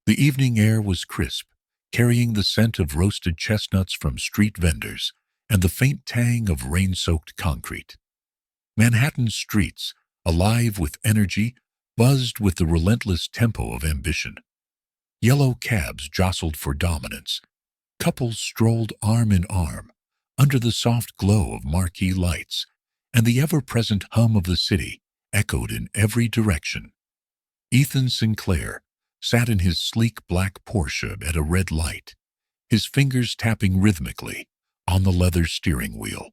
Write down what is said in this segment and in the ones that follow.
The evening air was crisp, carrying the scent of roasted chestnuts from street vendors and the faint tang of rain-soaked concrete. Manhattan's streets, alive with energy, buzzed with the relentless tempo of ambition. Yellow cabs jostled for dominance. Couples strolled arm in arm, under the soft glow of marquee lights, and the ever-present hum of the city echoed in every direction. Ethan Sinclair sat in his sleek black Porsche at a red light, his fingers tapping rhythmically on the leather steering wheel.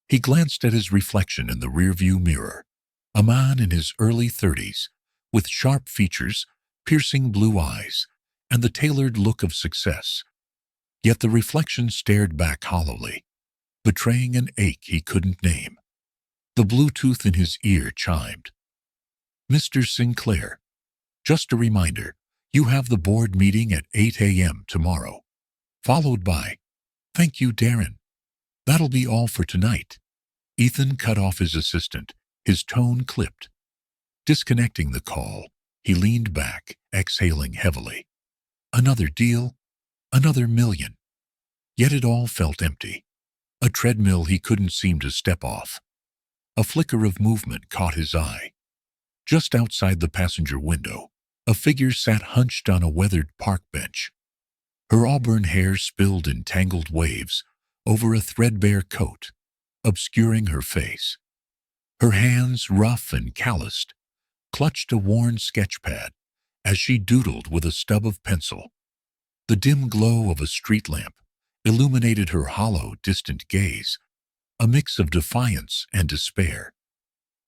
He glanced at his reflection in the rearview mirror, a man in his early 30s, with sharp features, piercing blue eyes, and the tailored look of success. Yet the reflection stared back hollowly, betraying an ache he couldn't name. The Bluetooth in his ear chimed. "Mr. Sinclair, just a reminder, you have the board meeting at 8 a.m. tomorrow." Followed by, "Thank you, Darren. That'll be all for tonight." Ethan cut off his assistant, his tone clipped. Disconnecting the call, he leaned back, exhaling heavily. Another deal, another million. Yet it all felt empty. A treadmill he couldn't seem to step off. A flicker of movement caught his eye. Just outside the passenger window, a figure sat hunched on a weathered park bench. Her auburn hair spilled in tangled waves over a threadbare coat, obscuring her face. Her hands, rough and calloused, clutched a worn sketch pad as she doodled with a stub of pencil. The dim glow of a street lamp illuminated her hollow, distant gaze, a mix of defiance and despair.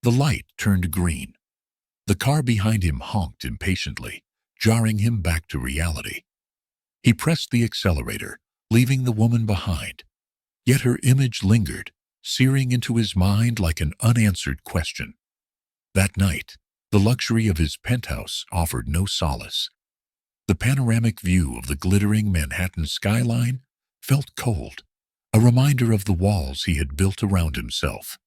The light turned green. The car behind him honked impatiently, jarring him back to reality. He pressed the accelerator, leaving the woman behind. Yet her image lingered, searing into his mind like an unanswered question. That night, the luxury of his penthouse offered no solace. The panoramic view of the glittering Manhattan skyline felt cold, a reminder of the walls he had built around himself.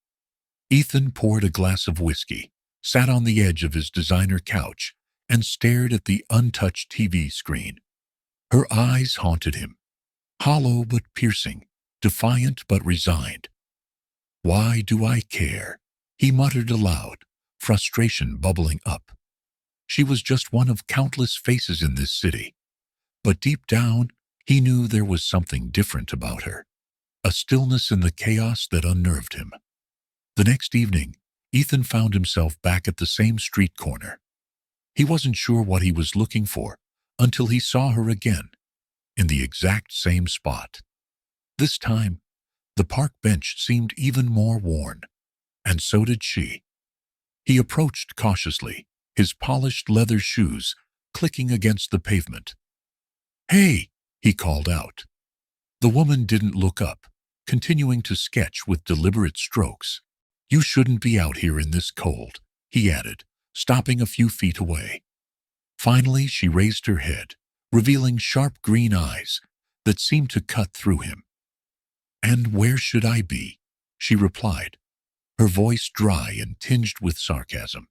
Ethan poured a glass of whiskey, sat on the edge of his designer couch, and stared at the untouched TV screen. Her eyes haunted him, hollow but piercing, defiant but resigned. "Why do I care?" he muttered aloud, frustration bubbling up. She was just one of countless faces in this city, but deep down, he knew there was something different about her, a stillness in the chaos that unnerved him. The next evening, Ethan found himself back at the same street corner. He wasn't sure what he was looking for until he saw her again, in the exact same spot. This time, the park bench seemed even more worn, and so did she. He approached cautiously, his polished leather shoes clicking against the pavement. "Hey!" he called out. The woman didn't look up, continuing to sketch with deliberate strokes. "You shouldn't be out here in this cold," he added, stopping a few feet away. Finally, she raised her head, revealing sharp green eyes that seemed to cut through him. "And where should I be?" she replied, her voice dry and tinged with sarcasm.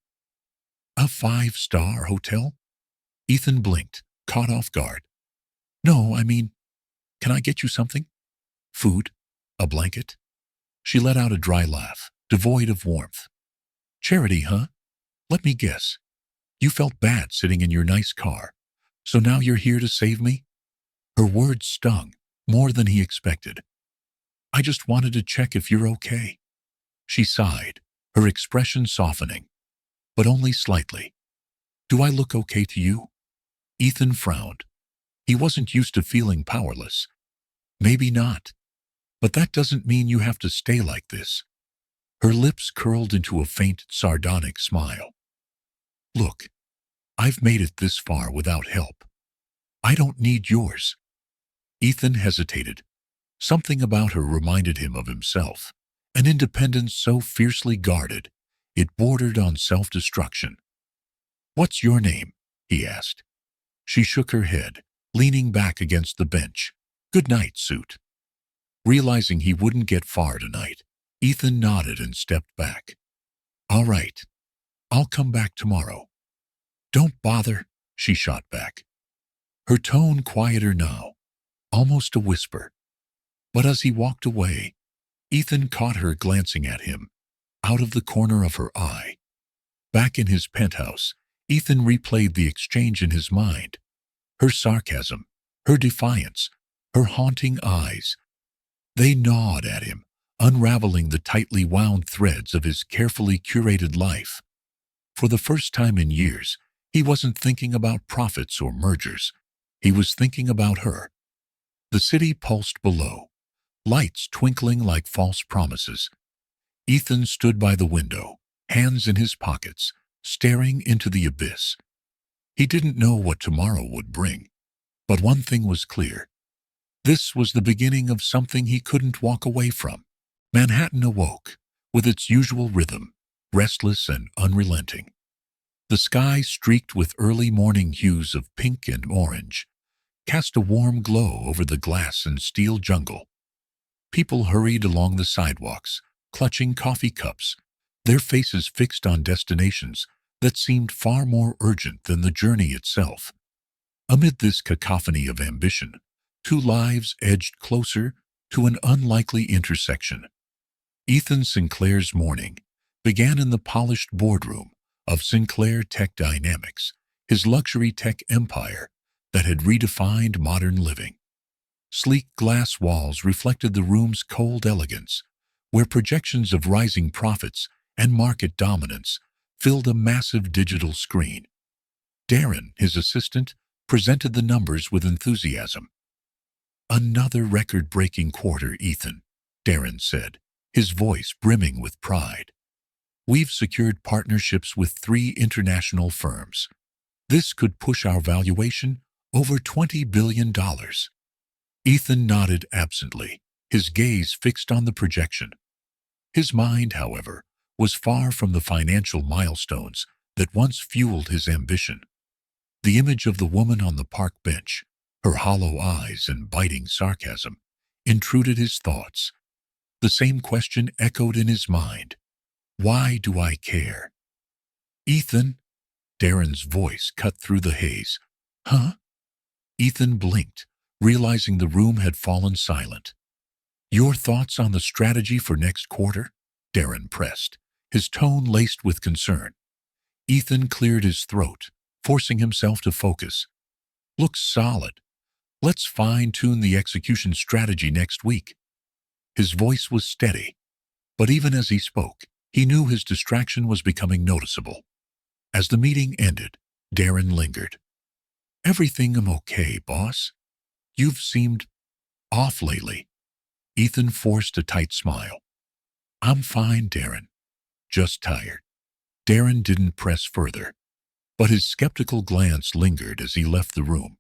"A 5-star hotel?" Ethan blinked, caught off guard. "No, I mean, can I get you something? Food? A blanket?" She let out a dry laugh, devoid of warmth. "Charity, huh? Let me guess. You felt bad sitting in your nice car, so now you're here to save me?" Her words stung, more than he expected. "I just wanted to check if you're okay." She sighed, her expression softening, but only slightly. "Do I look okay to you?" Ethan frowned. He wasn't used to feeling powerless. "Maybe not. But that doesn't mean you have to stay like this." Her lips curled into a faint, sardonic smile. "Look, I've made it this far without help. I don't need yours." Ethan hesitated. Something about her reminded him of himself, an independence so fiercely guarded, it bordered on self-destruction. "What's your name?" he asked. She shook her head, leaning back against the bench. "Good night, suit." Realizing he wouldn't get far tonight, Ethan nodded and stepped back. "All right. I'll come back tomorrow." "Don't bother," she shot back. her tone quieter now, almost a whisper. But as he walked away, Ethan caught her glancing at him, out of the corner of her eye. Back in his penthouse, Ethan replayed the exchange in his mind. Her sarcasm, her defiance, her haunting eyes. They gnawed at him, unraveling the tightly wound threads of his carefully curated life. For the first time in years, he wasn't thinking about profits or mergers. He was thinking about her. The city pulsed below, lights twinkling like false promises. Ethan stood by the window, hands in his pockets, staring into the abyss. He didn't know what tomorrow would bring, but one thing was clear. This was the beginning of something he couldn't walk away from. Manhattan awoke, with its usual rhythm, restless and unrelenting. The sky, streaked with early morning hues of pink and orange, cast a warm glow over the glass and steel jungle. People hurried along the sidewalks, clutching coffee cups, their faces fixed on destinations that seemed far more urgent than the journey itself. Amid this cacophony of ambition, two lives edged closer to an unlikely intersection. Ethan Sinclair's morning began in the polished boardroom of Sinclair Tech Dynamics, his luxury tech empire that had redefined modern living. Sleek glass walls reflected the room's cold elegance, where projections of rising profits and market dominance filled a massive digital screen. Darren, his assistant, presented the numbers with enthusiasm. "Another record-breaking quarter, Ethan," Darren said, his voice brimming with pride. "We've secured partnerships with 3 international firms. This could push our valuation over $20 billion. Ethan nodded absently, his gaze fixed on the projection. His mind, however, was far from the financial milestones that once fueled his ambition. The image of the woman on the park bench, her hollow eyes and biting sarcasm, intruded his thoughts. The same question echoed in his mind. Why do I care? "Ethan?" Darren's voice cut through the haze. "Huh?" Ethan blinked, realizing the room had fallen silent. "Your thoughts on the strategy for next quarter?" Darren pressed, his tone laced with concern. Ethan cleared his throat, forcing himself to focus. "Looks solid. Let's fine-tune the execution strategy next week." His voice was steady, but even as he spoke, he knew his distraction was becoming noticeable. As the meeting ended, Darren lingered. "Everything okay, boss? You've seemed off lately." Ethan forced a tight smile. "I'm fine, Darren. Just tired." Darren didn't press further, but his skeptical glance lingered as he left the room.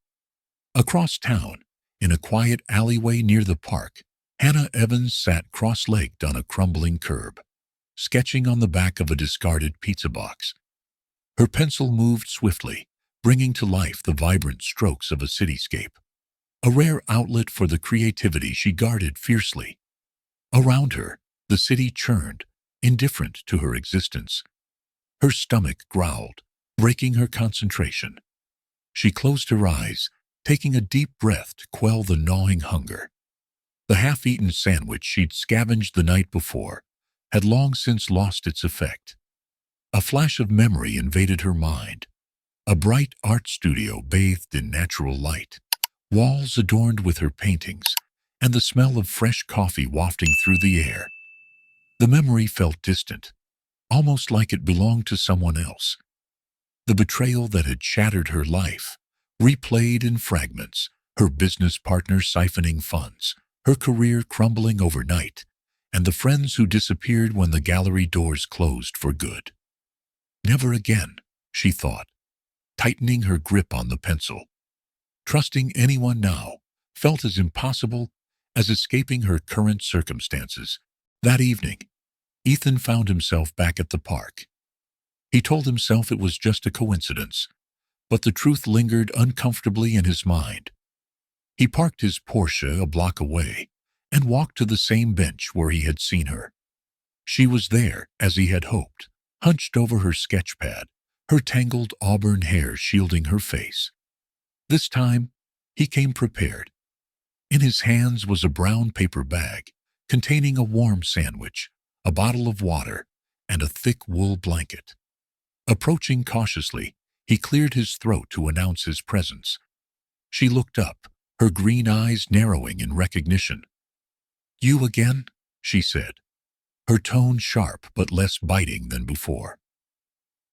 Across town, in a quiet alleyway near the park, Hannah Evans sat cross-legged on a crumbling curb, sketching on the back of a discarded pizza box. Her pencil moved swiftly, bringing to life the vibrant strokes of a cityscape, a rare outlet for the creativity she guarded fiercely. Around her, the city churned, indifferent to her existence. Her stomach growled, breaking her concentration. She closed her eyes, taking a deep breath to quell the gnawing hunger. The half-eaten sandwich she'd scavenged the night before had long since lost its effect. A flash of memory invaded her mind. A bright art studio bathed in natural light, walls adorned with her paintings, and the smell of fresh coffee wafting through the air. The memory felt distant, almost like it belonged to someone else. The betrayal that had shattered her life, replayed in fragments, her business partner siphoning funds, her career crumbling overnight, and the friends who disappeared when the gallery doors closed for good. Never again, she thought, tightening her grip on the pencil. Trusting anyone now felt as impossible as escaping her current circumstances. That evening, Ethan found himself back at the park. He told himself it was just a coincidence, but the truth lingered uncomfortably in his mind. He parked his Porsche a block away and walked to the same bench where he had seen her. She was there, as he had hoped, hunched over her sketch pad, her tangled auburn hair shielding her face. This time, He came prepared. In his hands was a brown paper bag containing a warm sandwich, a bottle of water, and a thick wool blanket. Approaching cautiously, he cleared his throat to announce his presence. She looked up, her green eyes narrowing in recognition. "You again?" she said, her tone sharp but less biting than before.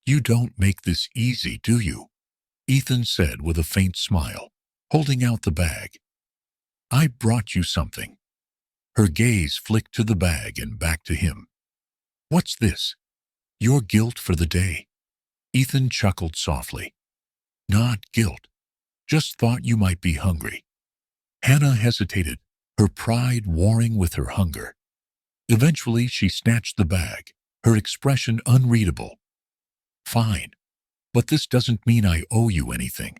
"You don't make this easy, do you?" Ethan said with a faint smile, holding out the bag. "I brought you something." Her gaze flicked to the bag and back to him. "What's this? Your guilt for the day?" Ethan chuckled softly. "Not guilt. Just thought you might be hungry." Hannah hesitated, her pride warring with her hunger. Eventually, she snatched the bag, her expression unreadable. "Fine, but this doesn't mean I owe you anything."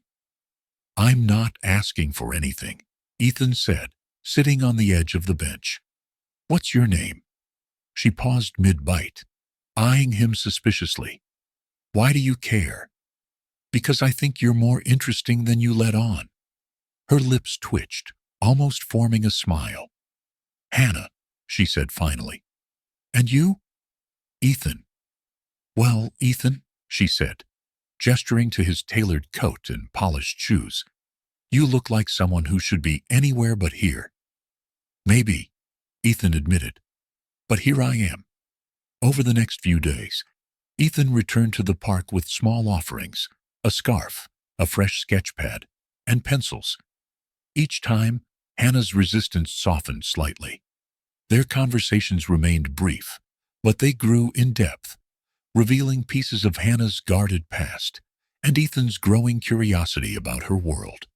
"I'm not asking for anything," Ethan said, sitting on the edge of the bench. "What's your name?" She paused mid-bite, eyeing him suspiciously. "Why do you care?" "Because I think you're more interesting than you let on." Her lips twitched, almost forming a smile. "Hannah," she said finally. "And you?" "Ethan." "Well, Ethan," she said, gesturing to his tailored coat and polished shoes, "you look like someone who should be anywhere but here." "Maybe," Ethan admitted, "but here I am." Over the next few days, Ethan returned to the park with small offerings, a scarf, a fresh sketch pad, and pencils. Each time, Hannah's resistance softened slightly. Their conversations remained brief, but they grew in depth, revealing pieces of Hannah's guarded past and Ethan's growing curiosity about her world.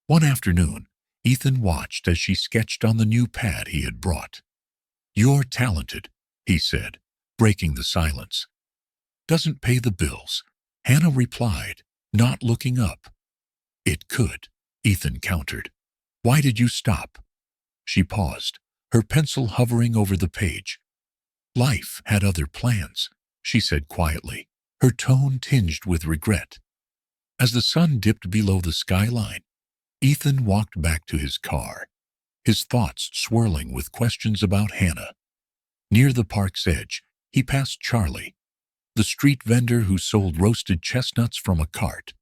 One afternoon, Ethan watched as she sketched on the new pad he had brought. "You're talented," he said, breaking the silence. "Doesn't pay the bills," Hannah replied, not looking up. "It could," Ethan countered. "Why did you stop?" She paused, her pencil hovering over the page. "Life had other plans," she said quietly, her tone tinged with regret. As the sun dipped below the skyline, Ethan walked back to his car, his thoughts swirling with questions about Hannah. Near the park's edge, he passed Charlie, the street vendor who sold roasted chestnuts from a cart.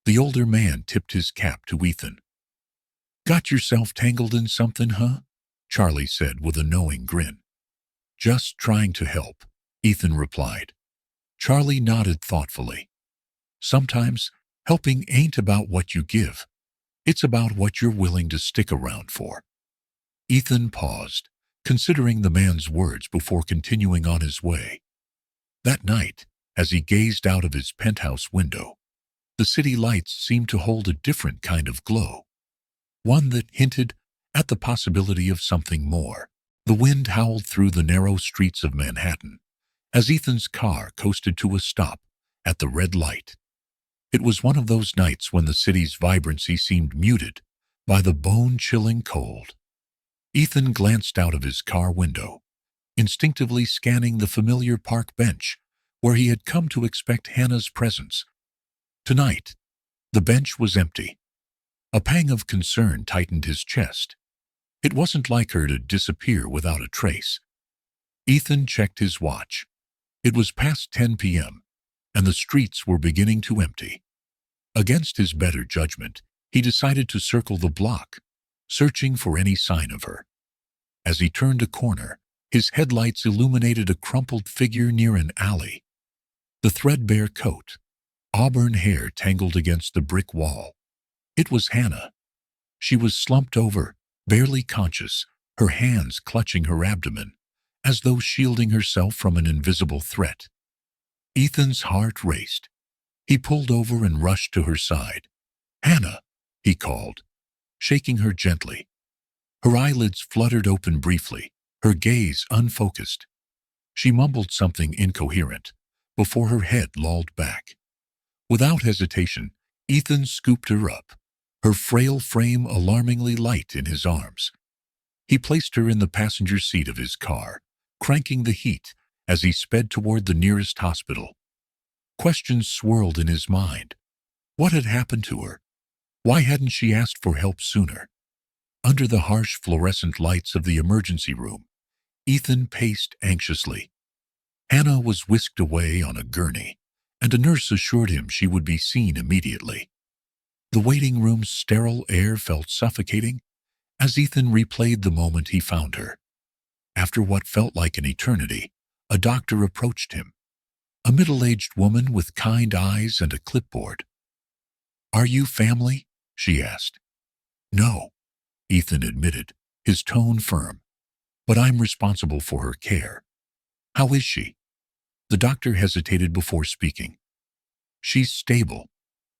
The older man tipped his cap to Ethan. "Got yourself tangled in something, huh?" Charlie said with a knowing grin. "Just trying to help," Ethan replied. Charlie nodded thoughtfully. "Sometimes, helping ain't about what you give. It's about what you're willing to stick around for." Ethan paused, considering the man's words before continuing on his way. That night, as he gazed out of his penthouse window, the city lights seemed to hold a different kind of glow, one that hinted at the possibility of something more. The wind howled through the narrow streets of Manhattan as Ethan's car coasted to a stop at the red light. It was one of those nights when the city's vibrancy seemed muted by the bone-chilling cold. Ethan glanced out of his car window, instinctively scanning the familiar park bench where he had come to expect Hannah's presence. Tonight, the bench was empty. A pang of concern tightened his chest. It wasn't like her to disappear without a trace. Ethan checked his watch. It was past 10 p.m., and the streets were beginning to empty. Against his better judgment, he decided to circle the block, searching for any sign of her. As he turned a corner, his headlights illuminated a crumpled figure near an alley. The threadbare coat, auburn hair tangled against the brick wall. It was Hannah. She was slumped over, barely conscious, her hands clutching her abdomen, as though shielding herself from an invisible threat. Ethan's heart raced. He pulled over and rushed to her side. "Hannah," he called, shaking her gently. Her eyelids fluttered open briefly, her gaze unfocused. She mumbled something incoherent before her head lolled back. Without hesitation, Ethan scooped her up, her frail frame alarmingly light in his arms. He placed her in the passenger seat of his car, cranking the heat as he sped toward the nearest hospital. Questions swirled in his mind. What had happened to her? Why hadn't she asked for help sooner? Under the harsh fluorescent lights of the emergency room, Ethan paced anxiously. Hannah was whisked away on a gurney, and a nurse assured him she would be seen immediately. The waiting room's sterile air felt suffocating as Ethan replayed the moment he found her. After what felt like an eternity, a doctor approached him, a middle-aged woman with kind eyes and a clipboard. "Are you family?" she asked. "No," Ethan admitted, his tone firm. "But I'm responsible for her care." "How is she?" The doctor hesitated before speaking. "She's stable,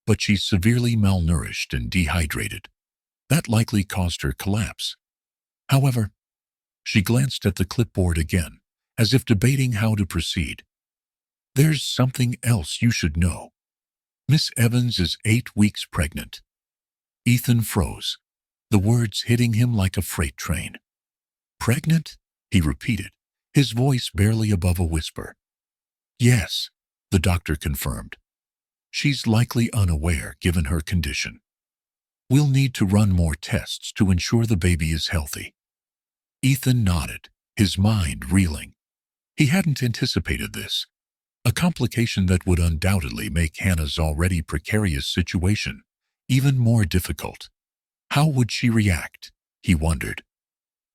but she's severely malnourished and dehydrated. That likely caused her collapse. However," she glanced at the clipboard again, as if debating how to proceed. "There's something else you should know. Miss Evans is 8 weeks pregnant." Ethan froze, the words hitting him like a freight train. "Pregnant?" he repeated, his voice barely above a whisper. "Yes," the doctor confirmed. "She's likely unaware given her condition. We'll need to run more tests to ensure the baby is healthy." Ethan nodded, his mind reeling. He hadn't anticipated this, a complication that would undoubtedly make Hannah's already precarious situation even more difficult. How would she react, he wondered.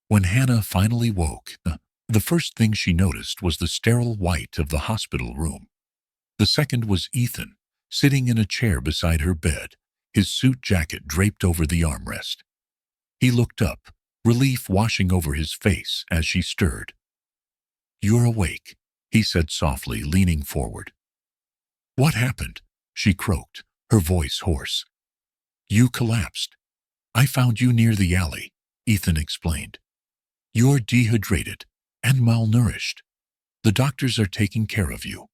When Hannah finally woke, the first thing she noticed was the sterile white of the hospital room. The second was Ethan, sitting in a chair beside her bed, his suit jacket draped over the armrest. He looked up, relief washing over his face as she stirred. "You're awake," he said softly, leaning forward. "What happened?" she croaked, her voice hoarse. "You collapsed. I found you near the alley," Ethan explained. "You're dehydrated and malnourished. The doctors are taking care of you."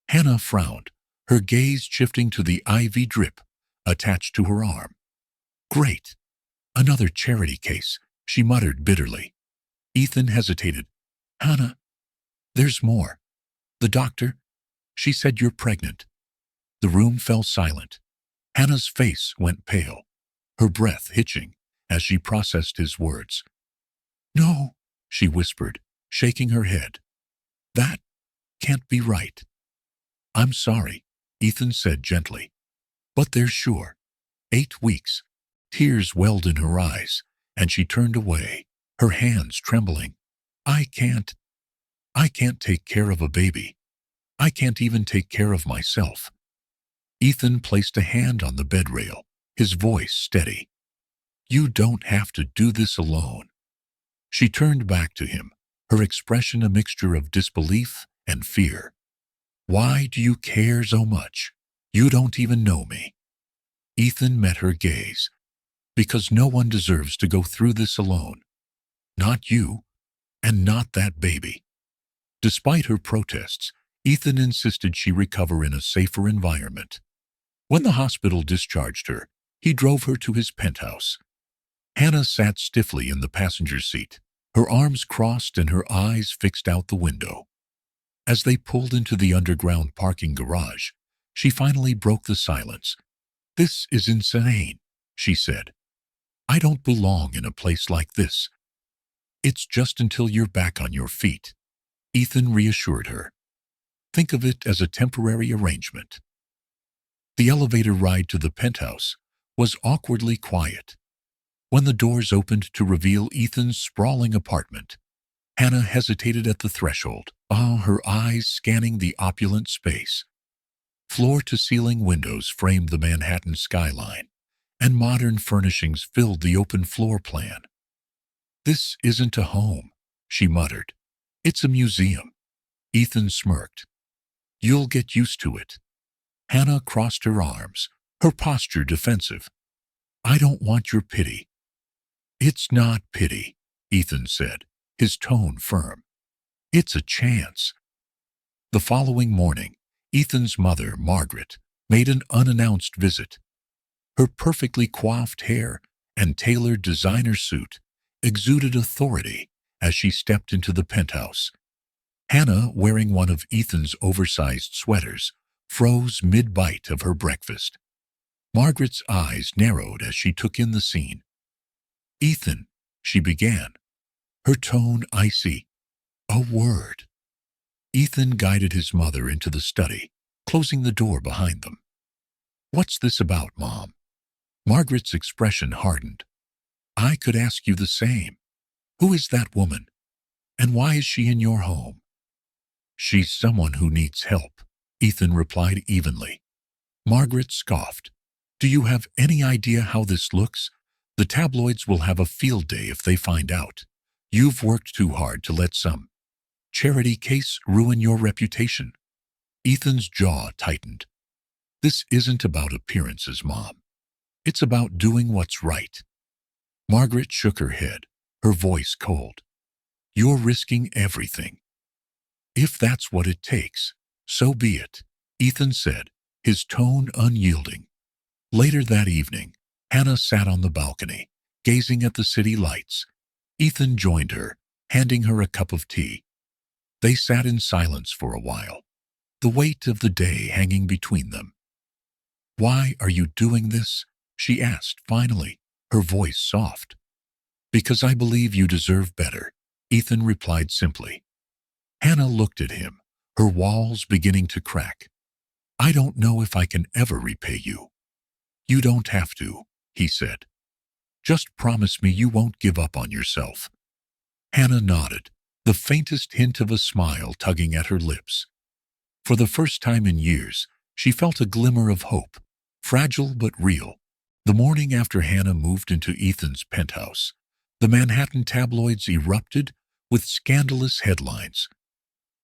Hannah frowned, her gaze shifting to the IV drip attached to her arm. "Great. Another charity case," she muttered bitterly. Ethan hesitated. "Hannah, there's more. The doctor, she said you're pregnant." The room fell silent. Hannah's face went pale, her breath hitching as she processed his words. "No," she whispered, shaking her head. "That can't be right." "I'm sorry," Ethan said gently. "But they're sure. 8 weeks." Tears welled in her eyes, and she turned away, her hands trembling. I can't take care of a baby. I can't even take care of myself." Ethan placed a hand on the bed rail, his voice steady. "You don't have to do this alone." She turned back to him, her expression a mixture of disbelief and fear. "Why do you care so much? You don't even know me." Ethan met her gaze. "Because no one deserves to go through this alone. Not you, and not that baby." Despite her protests, Ethan insisted she recover in a safer environment. When the hospital discharged her, he drove her to his penthouse. Hannah sat stiffly in the passenger seat, her arms crossed and her eyes fixed out the window. As they pulled into the underground parking garage, she finally broke the silence. "This is insane," she said. "I don't belong in a place like this." "It's just until you're back on your feet," Ethan reassured her. "Think of it as a temporary arrangement." The elevator ride to the penthouse was awkwardly quiet. When the doors opened to reveal Ethan's sprawling apartment, Hannah hesitated at the threshold, her eyes scanning the opulent space. Floor-to-ceiling windows framed the Manhattan skyline, and modern furnishings filled the open floor plan. "This isn't a home," she muttered. "It's a museum." Ethan smirked. "You'll get used to it." Hannah crossed her arms, her posture defensive. "I don't want your pity." "It's not pity," Ethan said, his tone firm. "It's a chance." The following morning, Ethan's mother, Margaret, made an unannounced visit. Her perfectly coiffed hair and tailored designer suit exuded authority as she stepped into the penthouse. Hannah, wearing one of Ethan's oversized sweaters, froze mid-bite of her breakfast. Margaret's eyes narrowed as she took in the scene. "Ethan," she began, her tone icy. "A word." Ethan guided his mother into the study, closing the door behind them. "What's this about, Mom?" Margaret's expression hardened. "I could ask you the same. Who is that woman? And why is she in your home?" "She's someone who needs help," Ethan replied evenly. Margaret scoffed. "Do you have any idea how this looks? The tabloids will have a field day if they find out. You've worked too hard to let some charity case ruin your reputation." Ethan's jaw tightened. "This isn't about appearances, Mom. It's about doing what's right." Margaret shook her head, her voice cold. "You're risking everything." "If that's what it takes, so be it," Ethan said, his tone unyielding. Later that evening, Hannah sat on the balcony, gazing at the city lights. Ethan joined her, handing her a cup of tea. They sat in silence for a while, the weight of the day hanging between them. "Why are you doing this?" she asked finally, her voice soft. "Because I believe you deserve better," Ethan replied simply. Hannah looked at him, her walls beginning to crack. "I don't know if I can ever repay you." "You don't have to," he said. "Just promise me you won't give up on yourself." Hannah nodded, the faintest hint of a smile tugging at her lips. For the first time in years, she felt a glimmer of hope, fragile but real. The morning after Hannah moved into Ethan's penthouse, the Manhattan tabloids erupted with scandalous headlines.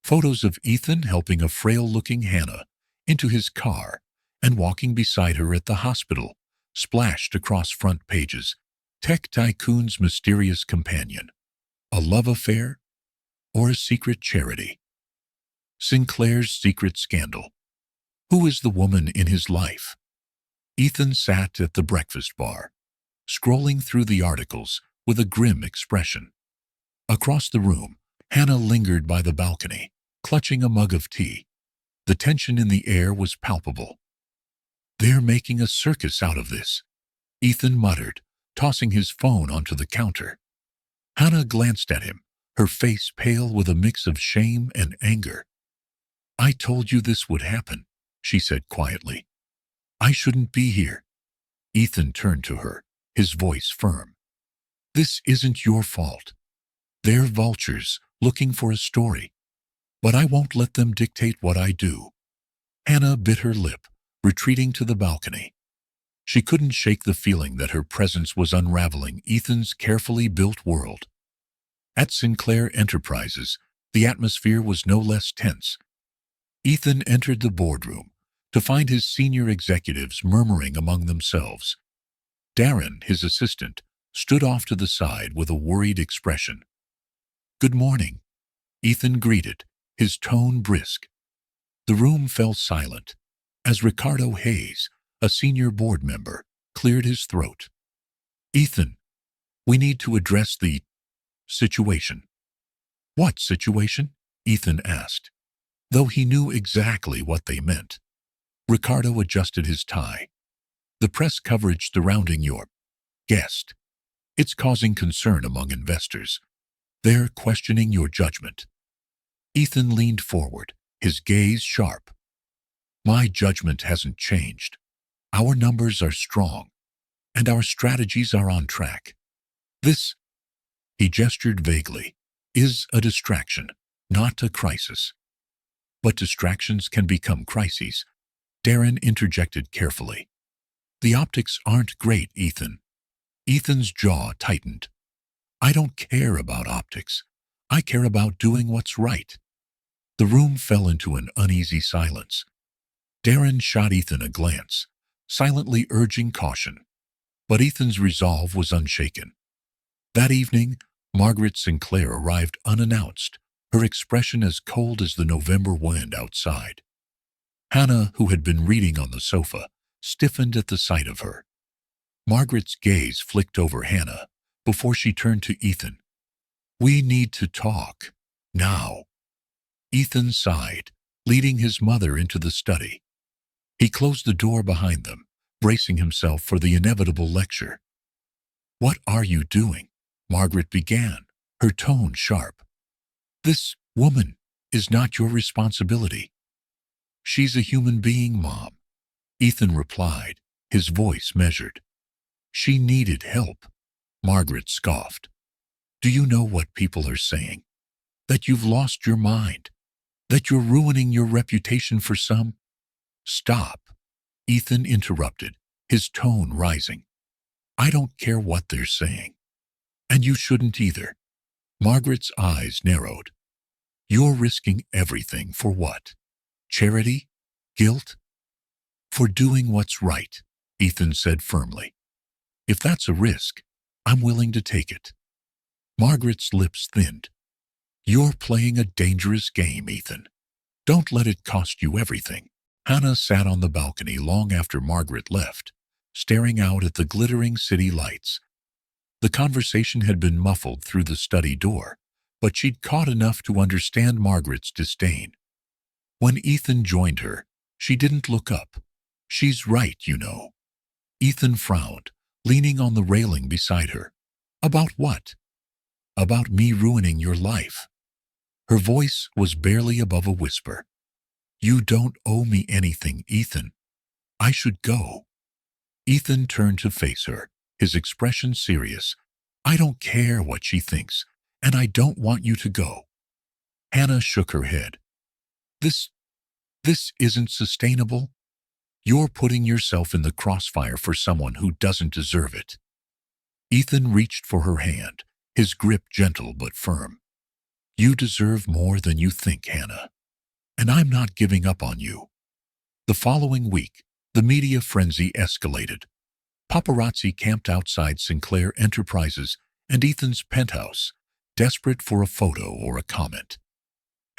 Photos of Ethan helping a frail-looking Hannah into his car and walking beside her at the hospital splashed across front pages. Tech tycoon's mysterious companion. A love affair or a secret charity? Sinclair's secret scandal. Who is the woman in his life? Ethan sat at the breakfast bar, scrolling through the articles with a grim expression. Across the room, Hannah lingered by the balcony, clutching a mug of tea. The tension in the air was palpable. "They're making a circus out of this," Ethan muttered, tossing his phone onto the counter. Hannah glanced at him, her face pale with a mix of shame and anger. "I told you this would happen," she said quietly. "I shouldn't be here." Ethan turned to her, his voice firm. "This isn't your fault. They're vultures looking for a story. But I won't let them dictate what I do." Hannah bit her lip, retreating to the balcony. She couldn't shake the feeling that her presence was unraveling Ethan's carefully built world. At Sinclair Enterprises, the atmosphere was no less tense. Ethan entered the boardroom to find his senior executives murmuring among themselves. Darren, his assistant, stood off to the side with a worried expression. "Good morning," Ethan greeted, his tone brisk. The room fell silent as Ricardo Hayes, a senior board member, cleared his throat. "Ethan, we need to address the situation." "What situation?" Ethan asked, though he knew exactly what they meant. Ricardo adjusted his tie. "The press coverage surrounding your guest. It's causing concern among investors. They're questioning your judgment." Ethan leaned forward, his gaze sharp. "My judgment hasn't changed. Our numbers are strong, and our strategies are on track. This," he gestured vaguely, "is a distraction, not a crisis." "But distractions can become crises," Darren interjected carefully. "The optics aren't great, Ethan." Ethan's jaw tightened. "I don't care about optics. I care about doing what's right." The room fell into an uneasy silence. Darren shot Ethan a glance, silently urging caution. But Ethan's resolve was unshaken. That evening, Margaret Sinclair arrived unannounced, her expression as cold as the November wind outside. Hannah, who had been reading on the sofa, stiffened at the sight of her. Margaret's gaze flicked over Hannah before she turned to Ethan. "We need to talk. Now." Ethan sighed, leading his mother into the study. He closed the door behind them, bracing himself for the inevitable lecture. "What are you doing?" Margaret began, her tone sharp. "This woman is not your responsibility." "She's a human being, Mom," Ethan replied, his voice measured. "She needed help." Margaret scoffed. "Do you know what people are saying? That you've lost your mind? That you're ruining your reputation for some—" "Stop," Ethan interrupted, his tone rising. "I don't care what they're saying. And you shouldn't either." Margaret's eyes narrowed. "You're risking everything for what? Charity? Guilt?" "For doing what's right," Ethan said firmly. "If that's a risk, I'm willing to take it." Margaret's lips thinned. "You're playing a dangerous game, Ethan. Don't let it cost you everything." Hannah sat on the balcony long after Margaret left, staring out at the glittering city lights. The conversation had been muffled through the study door, but she'd caught enough to understand Margaret's disdain. When Ethan joined her, she didn't look up. "She's right, you know." Ethan frowned, leaning on the railing beside her. "About what?" "About me ruining your life." Her voice was barely above a whisper. "You don't owe me anything, Ethan. I should go." Ethan turned to face her, his expression serious. "I don't care what she thinks, and I don't want you to go." Hannah shook her head. This isn't sustainable. You're putting yourself in the crossfire for someone who doesn't deserve it." Ethan reached for her hand, his grip gentle but firm. "You deserve more than you think, Hannah. And I'm not giving up on you." The following week, the media frenzy escalated. Paparazzi camped outside Sinclair Enterprises and Ethan's penthouse, desperate for a photo or a comment.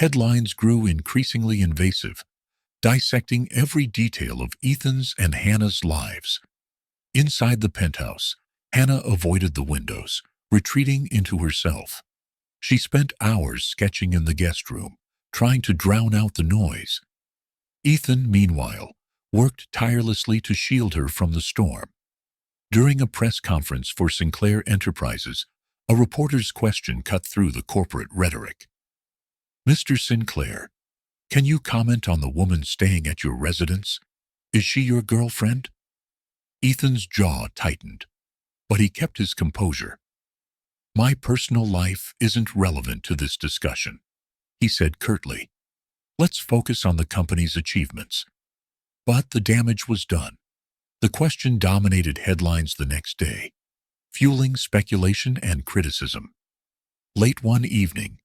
Headlines grew increasingly invasive, dissecting every detail of Ethan's and Hannah's lives. Inside the penthouse, Hannah avoided the windows, retreating into herself. She spent hours sketching in the guest room, trying to drown out the noise. Ethan, meanwhile, worked tirelessly to shield her from the storm. During a press conference for Sinclair Enterprises, a reporter's question cut through the corporate rhetoric. "Mr. Sinclair, can you comment on the woman staying at your residence? Is she your girlfriend?" Ethan's jaw tightened, but he kept his composure. "My personal life isn't relevant to this discussion," he said curtly. "Let's focus on the company's achievements." But the damage was done. The question dominated headlines the next day, fueling speculation and criticism. Late one evening,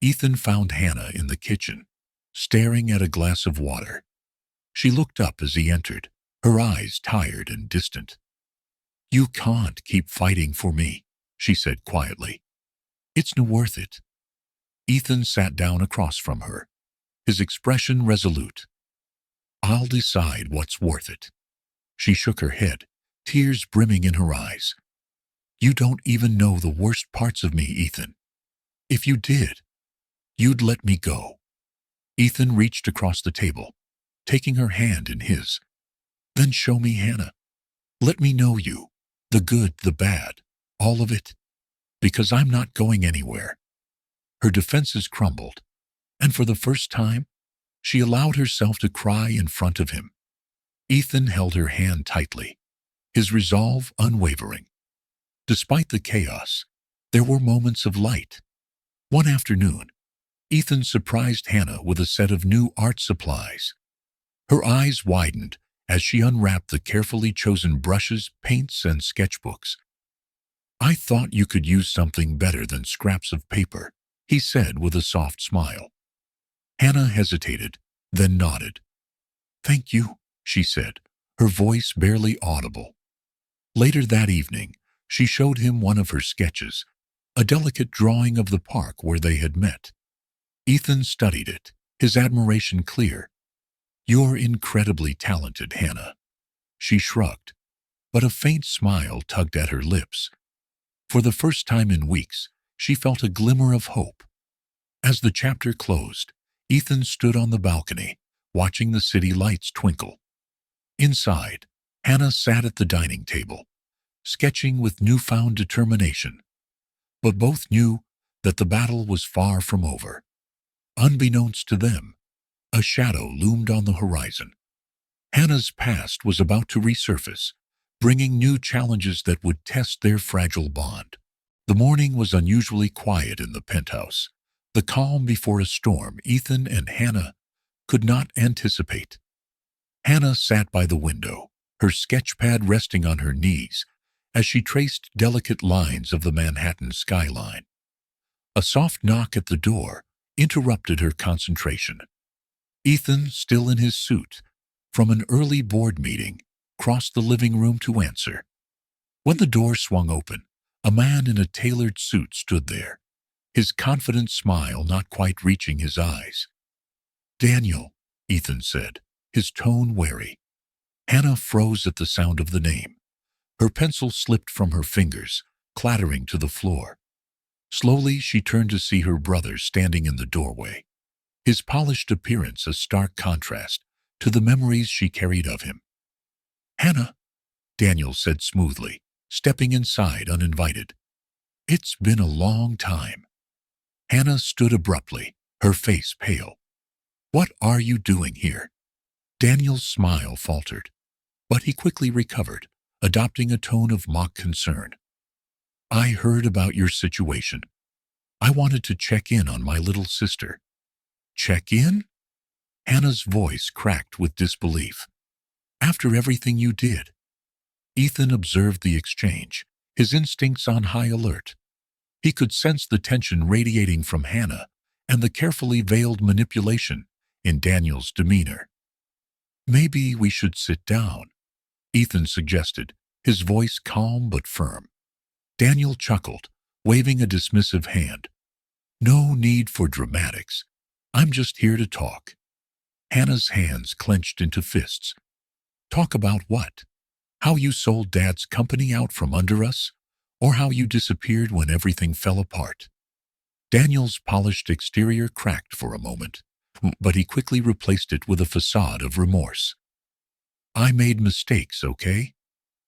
Ethan found Hannah in the kitchen, staring at a glass of water. She looked up as he entered, her eyes tired and distant. "You can't keep fighting for me," she said quietly. "It's not worth it." Ethan sat down across from her, his expression resolute. "I'll decide what's worth it." She shook her head, tears brimming in her eyes. "You don't even know the worst parts of me, Ethan. If you did, you'd let me go." Ethan reached across the table, taking her hand in his. "Then show me, Hannah. Let me know you, the good, the bad, all of it. Because I'm not going anywhere." Her defenses crumbled, and for the first time, she allowed herself to cry in front of him. Ethan held her hand tightly, his resolve unwavering. Despite the chaos, there were moments of light. One afternoon, Ethan surprised Hannah with a set of new art supplies. Her eyes widened as she unwrapped the carefully chosen brushes, paints, and sketchbooks. "I thought you could use something better than scraps of paper," he said with a soft smile. Hannah hesitated, then nodded. "Thank you," she said, her voice barely audible. Later that evening, she showed him one of her sketches, a delicate drawing of the park where they had met. Ethan studied it, his admiration clear. "You're incredibly talented, Hannah." She shrugged, but a faint smile tugged at her lips. For the first time in weeks, she felt a glimmer of hope. As the chapter closed, Ethan stood on the balcony, watching the city lights twinkle. Inside, Hannah sat at the dining table, sketching with newfound determination, but both knew that the battle was far from over. Unbeknownst to them, a shadow loomed on the horizon. Hannah's past was about to resurface, bringing new challenges that would test their fragile bond. The morning was unusually quiet in the penthouse, the calm before a storm Ethan and Hannah could not anticipate. Hannah sat by the window, her sketchpad resting on her knees as she traced delicate lines of the Manhattan skyline. A soft knock at the door interrupted her concentration. Ethan, still in his suit, from an early board meeting, crossed the living room to answer. When the door swung open, a man in a tailored suit stood there, his confident smile not quite reaching his eyes. "Daniel," Ethan said, his tone wary. Hannah froze at the sound of the name. Her pencil slipped from her fingers, clattering to the floor. Slowly, she turned to see her brother standing in the doorway, his polished appearance a stark contrast to the memories she carried of him. "Hannah," Daniel said smoothly, stepping inside uninvited. "It's been a long time." Hannah stood abruptly, her face pale. "What are you doing here?" Daniel's smile faltered, but he quickly recovered, adopting a tone of mock concern. "I heard about your situation. I wanted to check in on my little sister." "Check in?" Hannah's voice cracked with disbelief. "After everything you did?" Ethan observed the exchange, his instincts on high alert. He could sense the tension radiating from Hannah and the carefully veiled manipulation in Daniel's demeanor. "Maybe we should sit down," Ethan suggested, his voice calm but firm. Daniel chuckled, waving a dismissive hand. "No need for dramatics. I'm just here to talk." Hannah's hands clenched into fists. "Talk about what? How you sold Dad's company out from under us? Or how you disappeared when everything fell apart?" Daniel's polished exterior cracked for a moment, but he quickly replaced it with a facade of remorse. "I made mistakes, okay?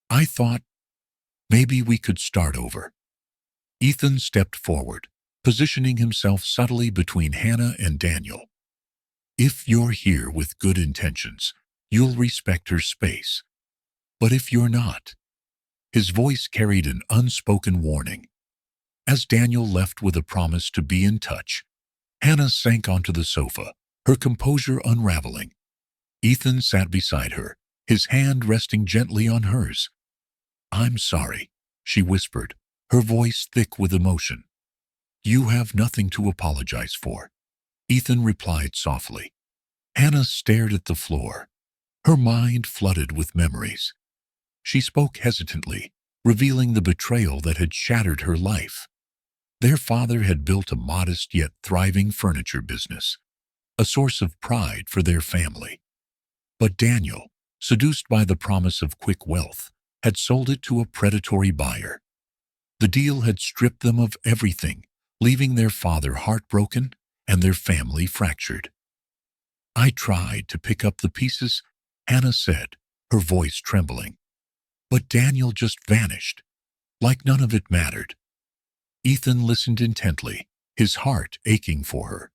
I thought maybe we could start over." Ethan stepped forward, positioning himself subtly between Hannah and Daniel. "If you're here with good intentions, you'll respect her space. But if you're not..." His voice carried an unspoken warning. As Daniel left with a promise to be in touch, Hannah sank onto the sofa, her composure unraveling. Ethan sat beside her, his hand resting gently on hers. "I'm sorry," she whispered, her voice thick with emotion. "You have nothing to apologize for," Ethan replied softly. Hannah stared at the floor, her mind flooded with memories. She spoke hesitantly, revealing the betrayal that had shattered her life. Their father had built a modest yet thriving furniture business, a source of pride for their family. But Daniel, seduced by the promise of quick wealth, had sold it to a predatory buyer. The deal had stripped them of everything, leaving their father heartbroken and their family fractured. "I tried to pick up the pieces," Hannah said, her voice trembling. "But Daniel just vanished, like none of it mattered." Ethan listened intently, his heart aching for her.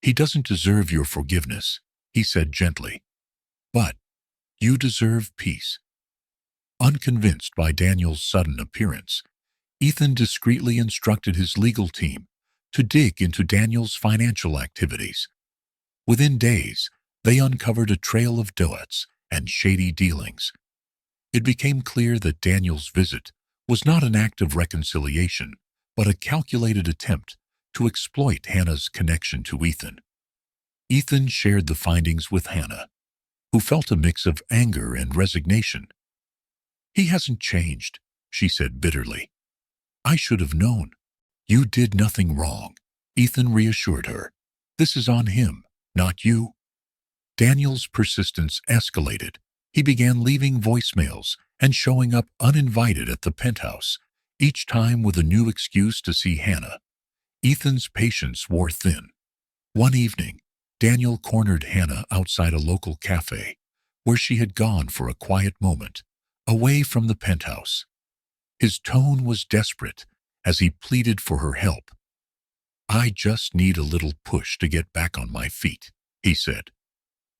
"He doesn't deserve your forgiveness," he said gently. "But you deserve peace." Unconvinced by Daniel's sudden appearance, Ethan discreetly instructed his legal team to dig into Daniel's financial activities. Within days, they uncovered a trail of debts and shady dealings. It became clear that Daniel's visit was not an act of reconciliation, but a calculated attempt to exploit Hannah's connection to Ethan. Ethan shared the findings with Hannah, who felt a mix of anger and resignation. "He hasn't changed," she said bitterly. "I should have known." "You did nothing wrong," Ethan reassured her. "This is on him, not you." Daniel's persistence escalated. He began leaving voicemails and showing up uninvited at the penthouse, each time with a new excuse to see Hannah. Ethan's patience wore thin. One evening, Daniel cornered Hannah outside a local cafe, where she had gone for a quiet moment, away from the penthouse. His tone was desperate as he pleaded for her help. "I just need a little push to get back on my feet," he said.